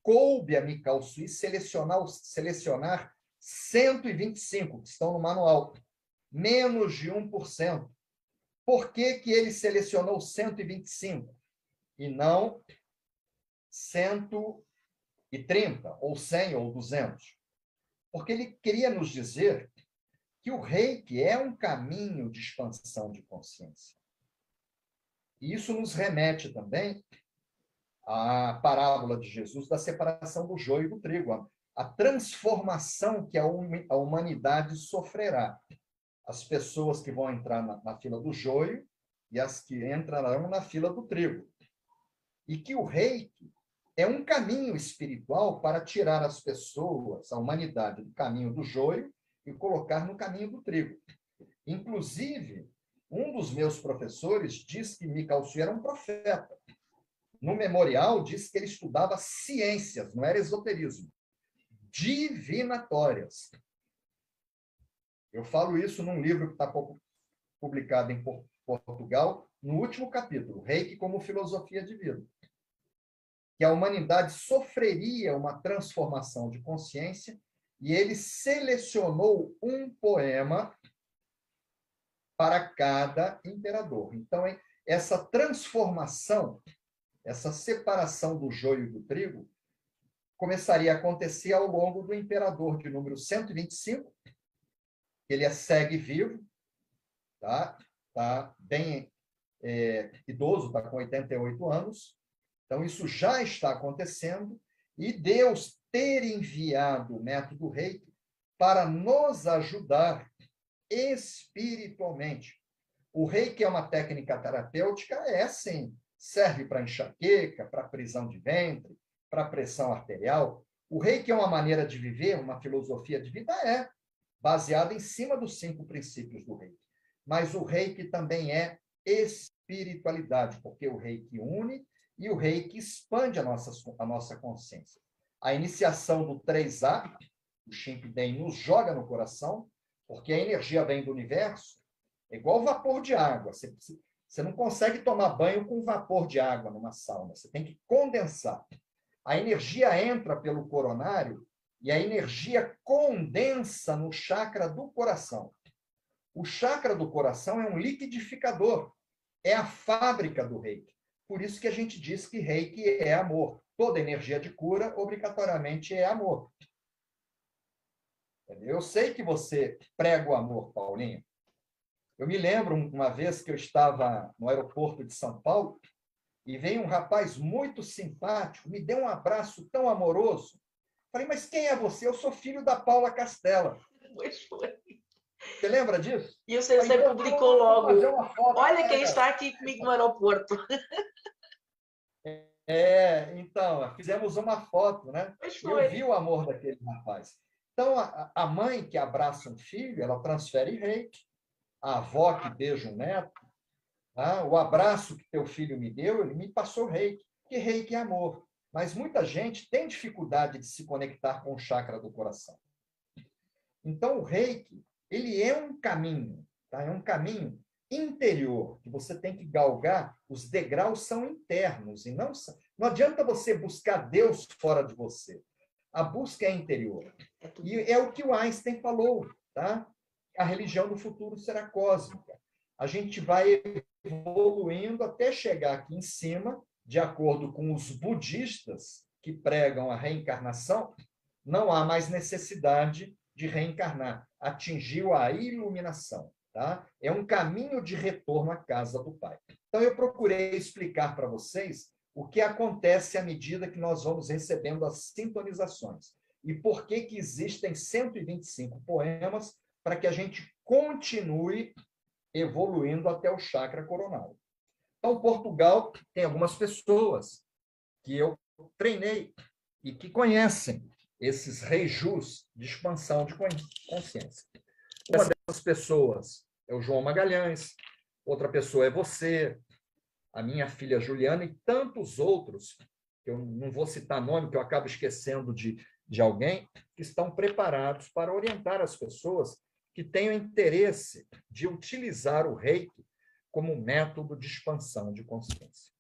Coube a Mikao Sui selecionar 125, que estão no manual. Menos de 1%. Por que que ele selecionou 125 e não 130, ou 100, ou 200? Porque ele queria nos dizer que o Reiki é um caminho de expansão de consciência. E isso nos remete também à parábola de Jesus da separação do joio e do trigo, a transformação que a humanidade sofrerá. As pessoas que vão entrar na fila do joio e as que entrarão na fila do trigo. E que o Reiki é um caminho espiritual para tirar as pessoas, a humanidade, do caminho do joio e colocar no caminho do trigo. Inclusive, um dos meus professores diz que Mikao Sui era um profeta. No memorial, diz que ele estudava ciências, não era esoterismo, divinatórias. Eu falo isso num livro que está publicado em Portugal, no último capítulo, Reiki como filosofia de vida. Que a humanidade sofreria uma transformação de consciência e ele selecionou um poema para cada imperador. Então, essa transformação, essa separação do joio e do trigo, começaria a acontecer ao longo do imperador de número 125, ele segue vivo, tá? Tá bem idoso, está com 88 anos. Então, isso já está acontecendo, e Deus ter enviado o método Reiki para nos ajudar espiritualmente. O Reiki é uma técnica terapêutica, sim, serve para enxaqueca, para prisão de ventre, para pressão arterial. O Reiki é uma maneira de viver, uma filosofia de vida, baseada em cima dos 5 princípios do Reiki. Mas o Reiki também é espiritualidade, porque o Reiki une e o Reiki expande a nossa consciência. A iniciação do 3A, o Shimpiden, nos joga no coração, porque a energia vem do universo, é igual vapor de água. Você não consegue tomar banho com vapor de água numa sauna, você tem que condensar. A energia entra pelo coronário e a energia condensa no chakra do coração. O chakra do coração é um liquidificador, é a fábrica do Reiki. Por isso que a gente diz que Reiki é amor. Toda energia de cura, obrigatoriamente, é amor. Eu sei que você prega o amor, Paulinho. Eu me lembro uma vez que eu estava no aeroporto de São Paulo e veio um rapaz muito simpático, me deu um abraço tão amoroso. Falei, mas quem é você? Eu sou filho da Paula Castela. Pois foi. Você lembra disso? E o Sensei publicou logo, olha quem está aqui comigo no aeroporto. Então, fizemos uma foto, né? Eu vi o amor daquele rapaz. Então, a mãe que abraça um filho, ela transfere Reiki. A avó que beija um neto, o abraço que teu filho me deu, ele me passou Reiki, porque Reiki é amor. Mas muita gente tem dificuldade de se conectar com o chakra do coração. Então, o Reiki, ele é um caminho, tá? É um caminho interior, que você tem que galgar. Os degraus são internos, e não adianta você buscar Deus fora de você. A busca é interior. E é o que o Einstein falou, tá? A religião do futuro será cósmica. A gente vai evoluindo até chegar aqui em cima, de acordo com os budistas que pregam a reencarnação, não há mais necessidade de reencarnar. Atingiu a iluminação. Tá? É um caminho de retorno à casa do Pai. Então, eu procurei explicar para vocês o que acontece à medida que nós vamos recebendo as sintonizações. E por que existem 125 poemas para que a gente continue evoluindo até o chakra coronário. Então, Portugal tem algumas pessoas que eu treinei e que conhecem esses reijus de expansão de consciência. Uma dessas pessoas é o João Magalhães, outra pessoa é você, a minha filha Juliana e tantos outros, que eu não vou citar nome, que eu acabo esquecendo de alguém, que estão preparados para orientar as pessoas que tenham interesse de utilizar o Reiki como método de expansão de consciência.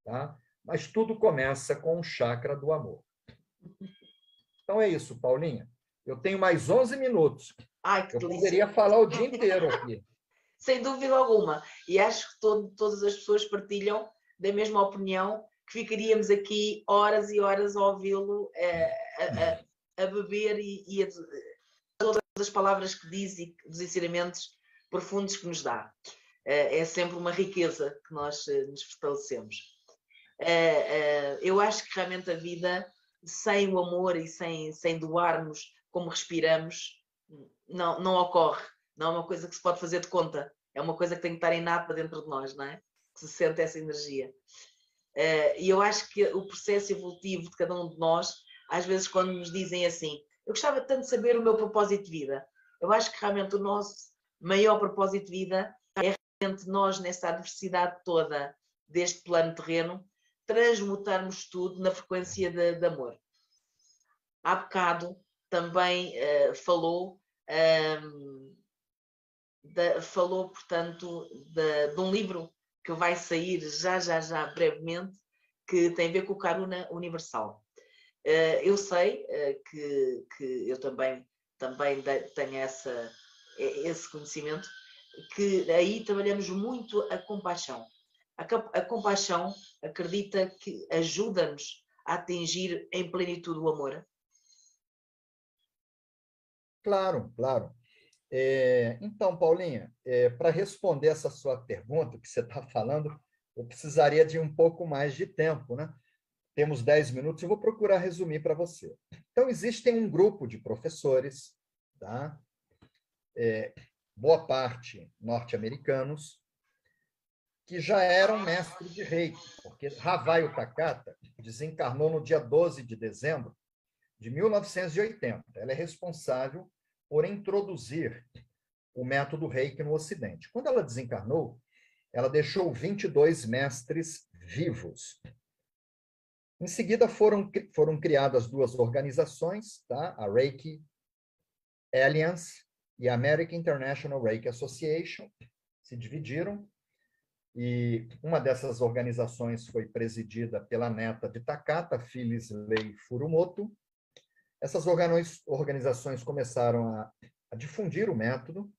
Tá? Mas tudo começa com o chakra do amor. Então é isso, Paulinha. Eu tenho mais 11 minutos. Ai, que eu delícia. Poderia falar o dia inteiro aqui. Sem dúvida alguma. E acho que todas as pessoas partilham da mesma opinião, que ficaríamos aqui horas e horas a ouvi-lo, a beber e todas as palavras que diz e dos ensinamentos profundos que nos dá. É sempre uma riqueza que nós nos fortalecemos. Eu acho que realmente a vida, sem o amor e sem doarmos como respiramos, não ocorre. Não é uma coisa que se pode fazer de conta. É uma coisa que tem que estar inata dentro de nós, não é? Que se sente essa energia. E eu acho que o processo evolutivo de cada um de nós, às vezes quando nos dizem assim, eu gostava tanto de saber o meu propósito de vida. Eu acho que realmente o nosso maior propósito de vida é realmente nós, nessa adversidade toda deste plano terreno, transmutarmos tudo na frequência de amor. Há bocado também falou, portanto, de um livro que vai sair já brevemente, que tem a ver com o Karuna Universal. Eu sei que eu também tenho esse conhecimento, que aí trabalhamos muito a compaixão. A compaixão, acredita que ajuda-nos a atingir em plenitude o amor? Claro, claro. Então, Paulinha, para responder essa sua pergunta que você está falando, eu precisaria de um pouco mais de tempo, né? Temos 10 minutos, eu vou procurar resumir para você. Então, existem um grupo de professores, tá? Boa parte norte-americanos, que já eram mestres de Reiki, porque Havaio Takata desencarnou no dia 12 de dezembro de 1980. Ela é responsável por introduzir o método Reiki no Ocidente. Quando ela desencarnou, ela deixou 22 mestres vivos. Em seguida, foram criadas duas organizações, tá? A Reiki Alliance e a American International Reiki Association, se dividiram, e uma dessas organizações foi presidida pela neta de Takata, Phyllis Lei Furumoto. Essas organizações começaram a difundir o método.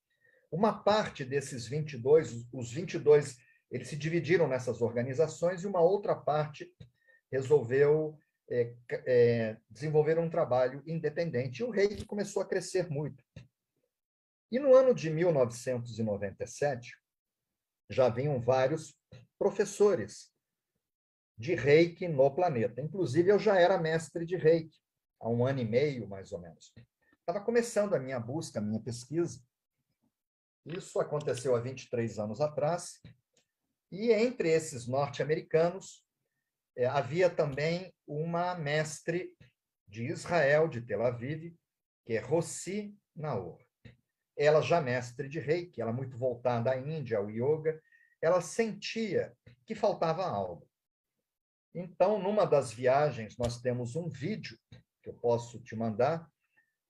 Uma parte desses 22, os 22, eles se dividiram nessas organizações, e uma outra parte resolveu desenvolver um trabalho independente. E o Reiki começou a crescer muito. E no ano de 1997, já vinham vários professores de Reiki no planeta. Inclusive, eu já era mestre de Reiki, há 1 ano e meio, mais ou menos. Estava começando a minha busca, a minha pesquisa. Isso aconteceu há 23 anos atrás. E entre esses norte-americanos, havia também uma mestre de Israel, de Tel Aviv, que é Rossi Naor. Ela já mestre de Reiki, ela muito voltada à Índia, ao yoga, ela sentia que faltava algo. Então, numa das viagens, nós temos um vídeo que eu posso te mandar,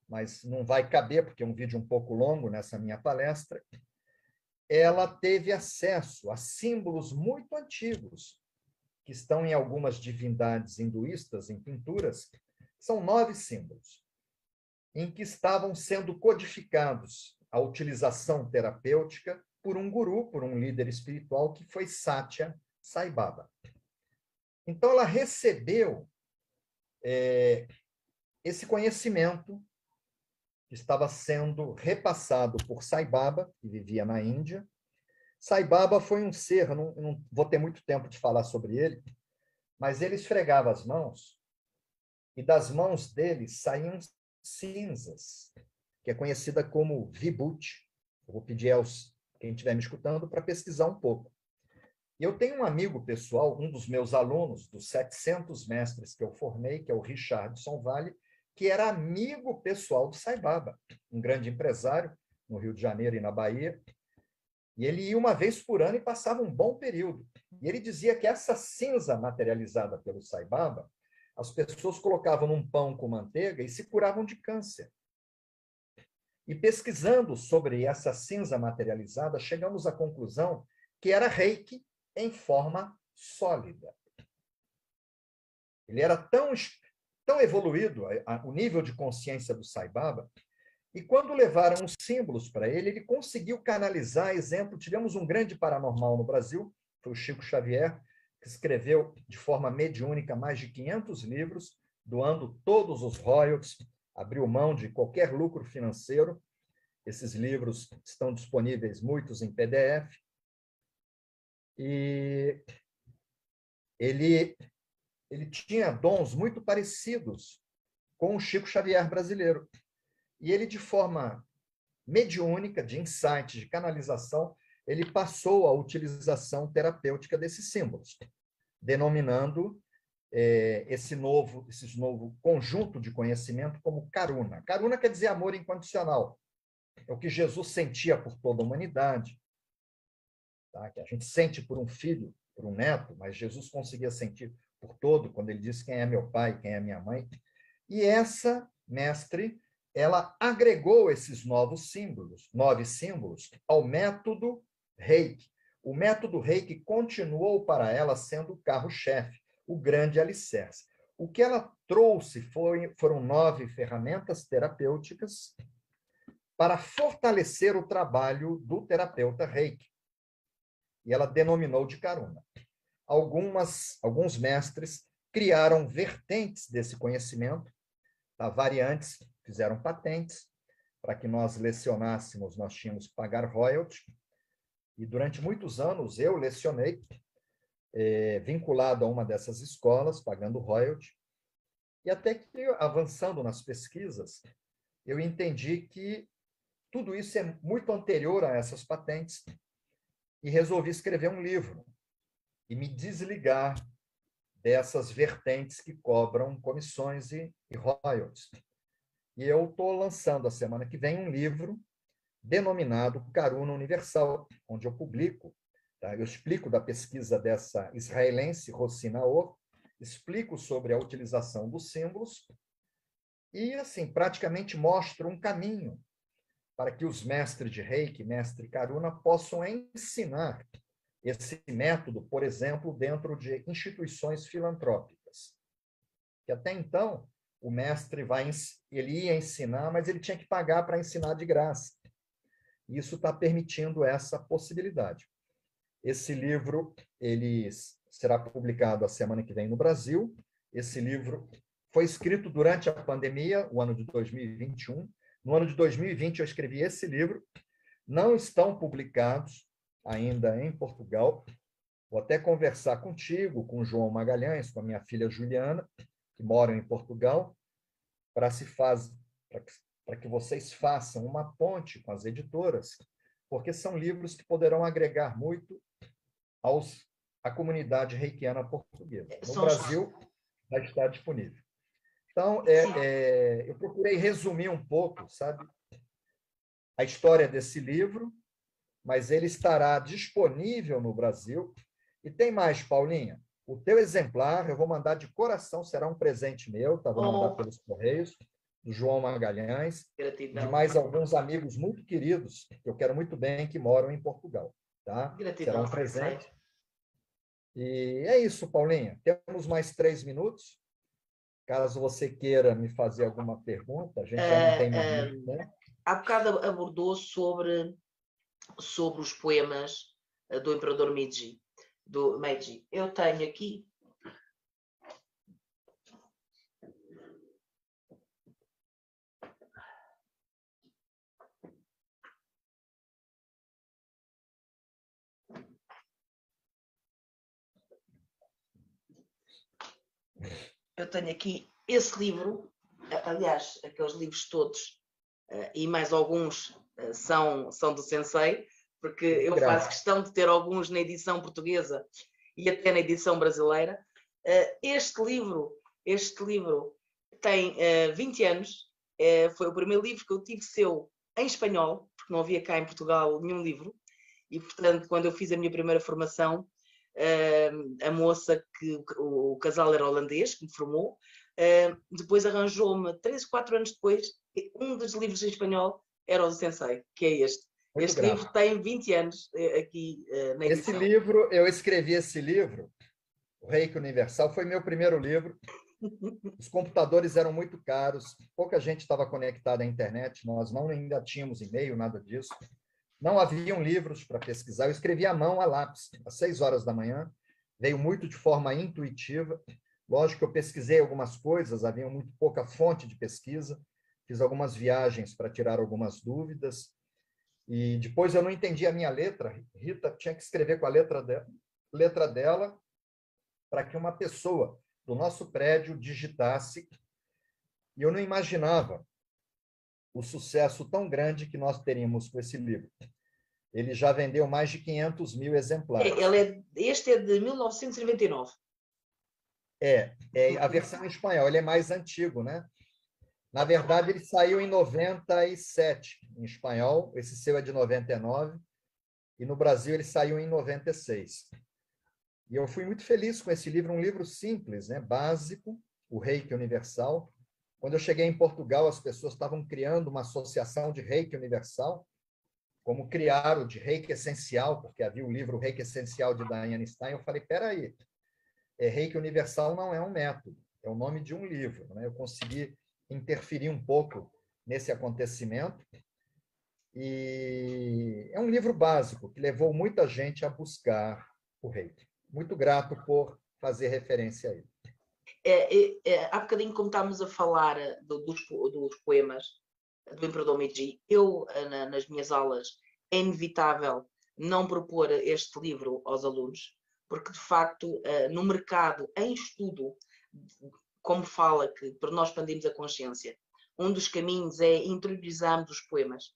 mas não vai caber, porque é um vídeo um pouco longo nessa minha palestra. Ela teve acesso a símbolos muito antigos, que estão em algumas divindades hinduístas, em pinturas. São 9 símbolos, em que estavam sendo codificados a utilização terapêutica por um guru, por um líder espiritual, que foi Satya Sai Baba. Então, ela recebeu esse conhecimento que estava sendo repassado por Sai Baba, que vivia na Índia. Sai Baba foi um ser, não vou ter muito tempo de falar sobre ele, mas ele esfregava as mãos, e das mãos dele saíam cinzas, que é conhecida como Vibhuti. Eu vou pedir aos quem estiver me escutando para pesquisar um pouco. E eu tenho um amigo pessoal, um dos meus alunos, dos 700 mestres que eu formei, que é o Richardson Vale, que era amigo pessoal do Sai Baba, um grande empresário no Rio de Janeiro e na Bahia. E ele ia uma vez por ano e passava um bom período. E ele dizia que essa cinza materializada pelo Sai Baba, as pessoas colocavam num pão com manteiga e se curavam de câncer. E pesquisando sobre essa cinza materializada, chegamos à conclusão que era Reiki em forma sólida. Ele era tão evoluído, o nível de consciência do Sai Baba, e quando levaram os símbolos para ele, ele conseguiu canalizar, exemplo, tivemos um grande paranormal no Brasil, foi o Chico Xavier, que escreveu de forma mediúnica mais de 500 livros, doando todos os royalties, abriu mão de qualquer lucro financeiro. Esses livros estão disponíveis, muitos em PDF. E ele tinha dons muito parecidos com o Chico Xavier brasileiro. E ele, de forma mediúnica, de insight, de canalização, ele passou a utilização terapêutica desses símbolos, denominando esse novo conjunto de conhecimento como Karuna. Karuna quer dizer amor incondicional. É o que Jesus sentia por toda a humanidade, tá? Que a gente sente por um filho, por um neto, mas Jesus conseguia sentir por todo, quando ele disse quem é meu pai, quem é minha mãe. E essa mestre, ela agregou esses 9 símbolos, ao método Reiki. O método Reiki continuou para ela sendo o carro-chefe, o grande alicerce. O que ela trouxe foram 9 ferramentas terapêuticas para fortalecer o trabalho do terapeuta Reiki. E ela denominou de Karuna. alguns mestres criaram vertentes desse conhecimento, tá? Variantes, fizeram patentes. Para que nós lecionássemos, nós tínhamos que pagar royalty. E durante muitos anos eu lecionei, vinculado a uma dessas escolas, pagando royalty. E até que, avançando nas pesquisas, eu entendi que tudo isso é muito anterior a essas patentes e resolvi escrever um livro e me desligar dessas vertentes que cobram comissões e royalties. E eu estou lançando a semana que vem um livro denominado Karuna Universal, onde eu publico, tá? Eu explico da pesquisa dessa israelense, Rossi Naor, explico sobre a utilização dos símbolos e, assim, praticamente mostro um caminho para que os mestres de Reiki, mestre Karuna, possam ensinar esse método, por exemplo, dentro de instituições filantrópicas. Que até então, o mestre ele ia ensinar, mas ele tinha que pagar para ensinar de graça. Isso está permitindo essa possibilidade. Esse livro ele será publicado a semana que vem no Brasil. Esse livro foi escrito durante a pandemia, o ano de 2021. No ano de 2020, eu escrevi esse livro. Não estão publicados ainda em Portugal. Vou até conversar contigo, com o João Magalhães, com a minha filha Juliana, que moram em Portugal, para que vocês façam uma ponte com as editoras, porque são livros que poderão agregar muito à comunidade reikiana portuguesa. No Brasil, vai estar disponível. Então, eu procurei resumir um pouco, sabe, a história desse livro, mas ele estará disponível no Brasil. E tem mais, Paulinha. O teu exemplar, eu vou mandar de coração, será um presente meu, tá? Vou mandar pelos Correios, do João Magalhães, Gratidão. de mais alguns amigos muito queridos, que eu quero muito bem, que moram em Portugal. Tá? Gratidão. Será um presente. E é isso, Paulinha. Temos mais 3 minutos. Caso você queira me fazer alguma pergunta, a gente já não tem mais muito tempo. Há bocado abordou sobre os poemas do Imperador Meiji. Eu tenho aqui esse livro, aliás, aqueles livros todos e mais alguns são do Sensei, porque eu faço questão de ter alguns na edição portuguesa e até na edição brasileira. Este livro tem 20 anos, foi o primeiro livro que eu tive seu em espanhol, porque não havia cá em Portugal nenhum livro, e portanto, quando eu fiz a minha primeira formação, a moça, o casal era holandês, que me formou, depois arranjou-me, 3 ou 4 anos depois, um dos livros em espanhol era o do Sensei, que é este. Este livro tem 20 anos aqui na edição. Eu escrevi esse livro, o Reiki Universal, foi meu primeiro livro. Os computadores eram muito caros, pouca gente estava conectada à internet, nós ainda tínhamos e-mail, nada disso. Não haviam livros para pesquisar, eu escrevi à mão, a lápis, às 6 horas da manhã, veio muito de forma intuitiva. Lógico que eu pesquisei algumas coisas, havia muito pouca fonte de pesquisa, fiz algumas viagens para tirar algumas dúvidas, e depois eu não entendi a minha letra, Rita tinha que escrever com a letra dela para que uma pessoa do nosso prédio digitasse, e eu não imaginava o sucesso tão grande que nós teríamos com esse livro. Ele já vendeu mais de 500 mil exemplares. Este é de 1999. É a versão em espanhol, ele é mais antigo, né? Na verdade, ele saiu em 97 em espanhol, esse seu é de 99, e no Brasil ele saiu em 96. E eu fui muito feliz com esse livro, um livro simples, né? Básico, o Reiki Universal. Quando eu cheguei em Portugal, as pessoas estavam criando uma associação de Reiki Universal, como criaram de Reiki Essencial, porque havia o livro Reiki Essencial de Diane Stein. Eu falei, peraí, Reiki Universal não é um método, é o nome de um livro, né? Eu consegui interferir um pouco nesse acontecimento, e é um livro básico que levou muita gente a buscar o Reiki. muito grato por fazer referência a ele. Há bocadinho, como estávamos a falar dos poemas do Imperador Meiji, eu, nas minhas aulas, é inevitável não propor este livro aos alunos, porque, de facto, no mercado, em estudo, como fala que para nós expandimos a consciência, um dos caminhos é interiorizarmos os poemas.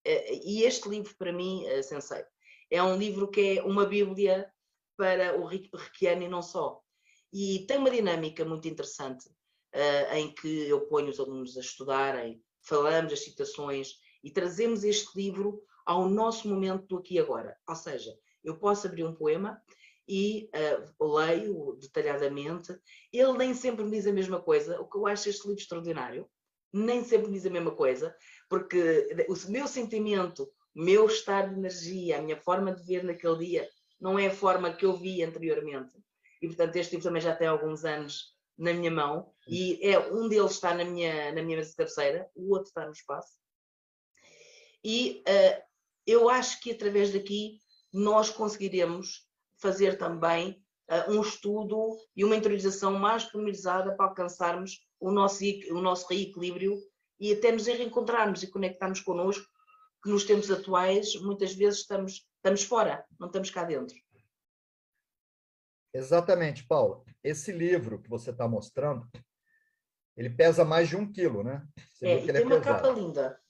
E este livro, para mim, Sensei, é um livro que é uma bíblia para o reikiano e não só. E tem uma dinâmica muito interessante, em que eu ponho os alunos a estudarem, falamos as citações e trazemos este livro ao nosso momento do aqui e agora. Ou seja, eu posso abrir um poema e leio detalhadamente. Ele nem sempre me diz a mesma coisa, o que eu acho este livro extraordinário. Nem sempre me diz a mesma coisa, porque o meu sentimento, o meu estado de energia, a minha forma de ver naquele dia, não é a forma que eu vi anteriormente. E, portanto, este livro também já tem alguns anos na minha mão, e um deles está na minha mesa de cabeceira, o outro está no espaço. E eu acho que através daqui nós conseguiremos fazer também um estudo e uma interiorização mais pormenorizada para alcançarmos o nosso reequilíbrio e até nos reencontrarmos e conectarmos connosco, que nos tempos atuais muitas vezes estamos fora, não estamos cá dentro. Exatamente, Paula. Esse livro que você está mostrando, ele pesa mais de 1 quilo, né? Você viu que ele tem uma capa linda.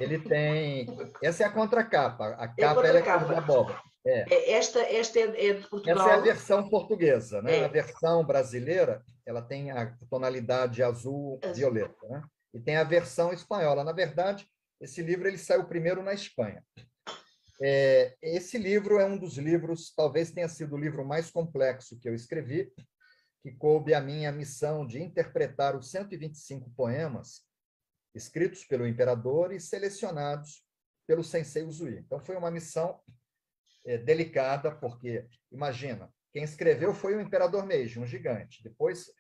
Ele tem... Essa é a contracapa. A capa é cor de abóbora. Esta é de Portugal. Essa é a versão portuguesa, né? A versão brasileira, ela tem a tonalidade azul violeta, né? E tem a versão espanhola. Na verdade, esse livro ele saiu primeiro na Espanha. Esse livro é um dos livros, talvez tenha sido o livro mais complexo que eu escrevi, que coube a minha missão de interpretar os 125 poemas escritos pelo imperador e selecionados pelo Sensei Usui. Então, foi uma missão delicada, porque, imagina, quem escreveu foi o imperador Meiji, um gigante. Depois,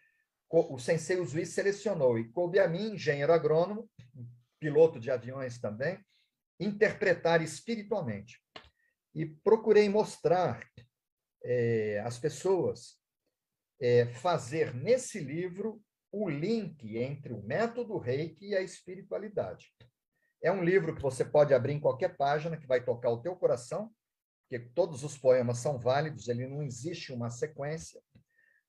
o Sensei Usui selecionou, e coube a mim, engenheiro agrônomo, piloto de aviões também, interpretar espiritualmente. E procurei mostrar às pessoas, fazer nesse livro o link entre o método Reiki e a espiritualidade. É um livro que você pode abrir em qualquer página, que vai tocar o teu coração, porque todos os poemas são válidos, ele não existe uma sequência.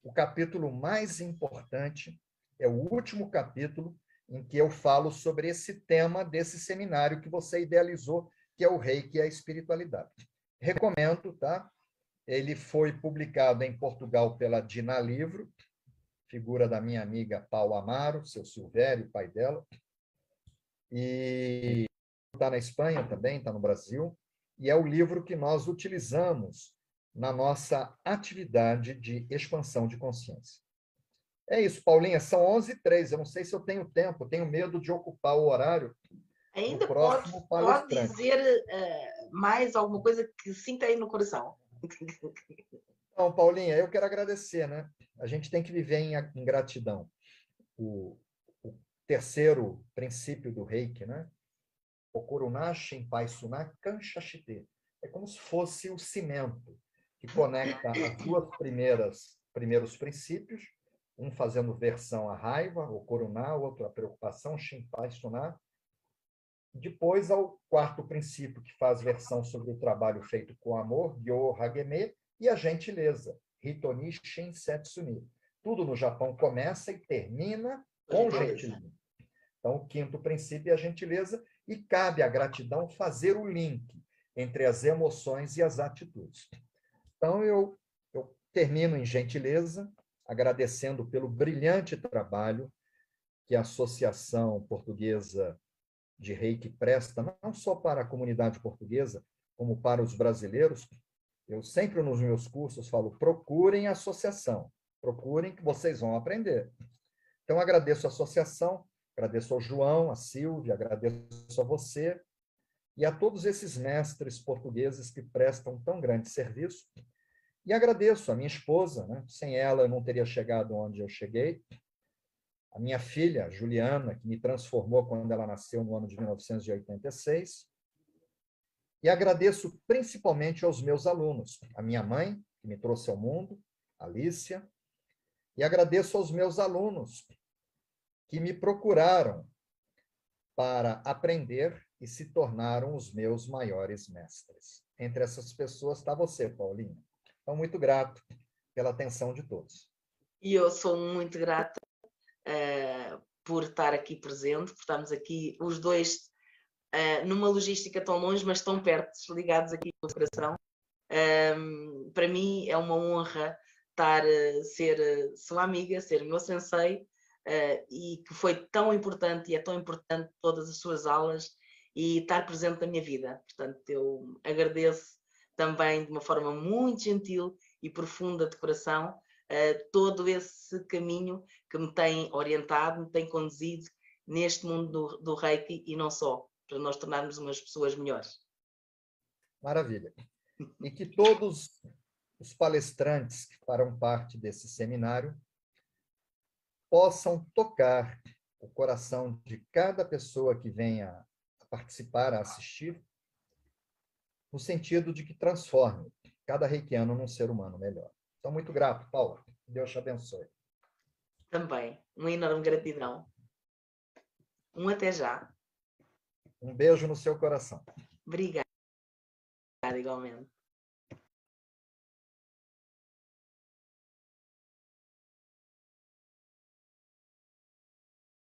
O capítulo mais importante é o último capítulo, em que eu falo sobre esse tema desse seminário que você idealizou, que é o Reiki e a espiritualidade. Recomendo, tá? Ele foi publicado em Portugal pela Diná Livro, figura da minha amiga Paula Amaro, seu Silvério, pai dela. E está na Espanha também, está no Brasil. E é o livro que nós utilizamos na nossa atividade de expansão de consciência. É isso, Paulinha, são 11h03. Eu não sei se eu tenho tempo, tenho medo de ocupar o horário. Ainda pode dizer mais alguma coisa que sinta aí no coração. Então, Paulinha, eu quero agradecer, né? A gente tem que viver em gratidão. O terceiro princípio do Reiki, né? Okoruna Shinpai Suna Kanshashite. É como se fosse o cimento que conecta as duas primeiros princípios, um fazendo versão à raiva, Okoruna, outro à preocupação, Shinpai Suna. Depois, ao quarto princípio, que faz versão sobre o trabalho feito com amor, Gyo Hageme, e a gentileza, Hitoni Shinsetsuni. Tudo no Japão começa e termina com gentileza. Então, o quinto princípio é a gentileza, e cabe à gratidão fazer o link entre as emoções e as atitudes. Então, eu termino em gentileza, agradecendo pelo brilhante trabalho que a Associação Portuguesa de Reiki presta, não só para a comunidade portuguesa, como para os brasileiros. Eu sempre nos meus cursos falo, procurem a associação, procurem que vocês vão aprender. Então, agradeço a associação, agradeço ao João, a Silvia, agradeço a você e a todos esses mestres portugueses que prestam tão grande serviço. E agradeço a minha esposa, né? Sem ela eu não teria chegado onde eu cheguei. A minha filha, Juliana, que me transformou quando ela nasceu no ano de 1986. E agradeço principalmente aos meus alunos, a minha mãe, que me trouxe ao mundo, Alícia, e agradeço aos meus alunos, que me procuraram para aprender e se tornaram os meus maiores mestres. Entre essas pessoas está você, Paulinha. Então, muito grato pela atenção de todos. E eu sou muito grata por estar aqui presente, por estarmos aqui os dois numa logística tão longe, mas tão perto, ligados aqui no coração. Para mim é uma honra estar ser sua amiga, ser meu sensei, e que foi tão importante e é tão importante todas as suas aulas e estar presente na minha vida. Portanto, eu agradeço também de uma forma muito gentil e profunda de coração todo esse caminho que me tem orientado, me tem conduzido neste mundo do Reiki e não só, para nós tornarmos umas pessoas melhores. Maravilha. E que todos os palestrantes que farão parte desse seminário possam tocar o coração de cada pessoa que venha a participar, a assistir, no sentido de que transforme cada reikiano num ser humano melhor. Estou muito grato, Paula. Deus te abençoe. Também. Uma enorme gratidão. Até já. Um beijo no seu coração. Obrigada, igualmente.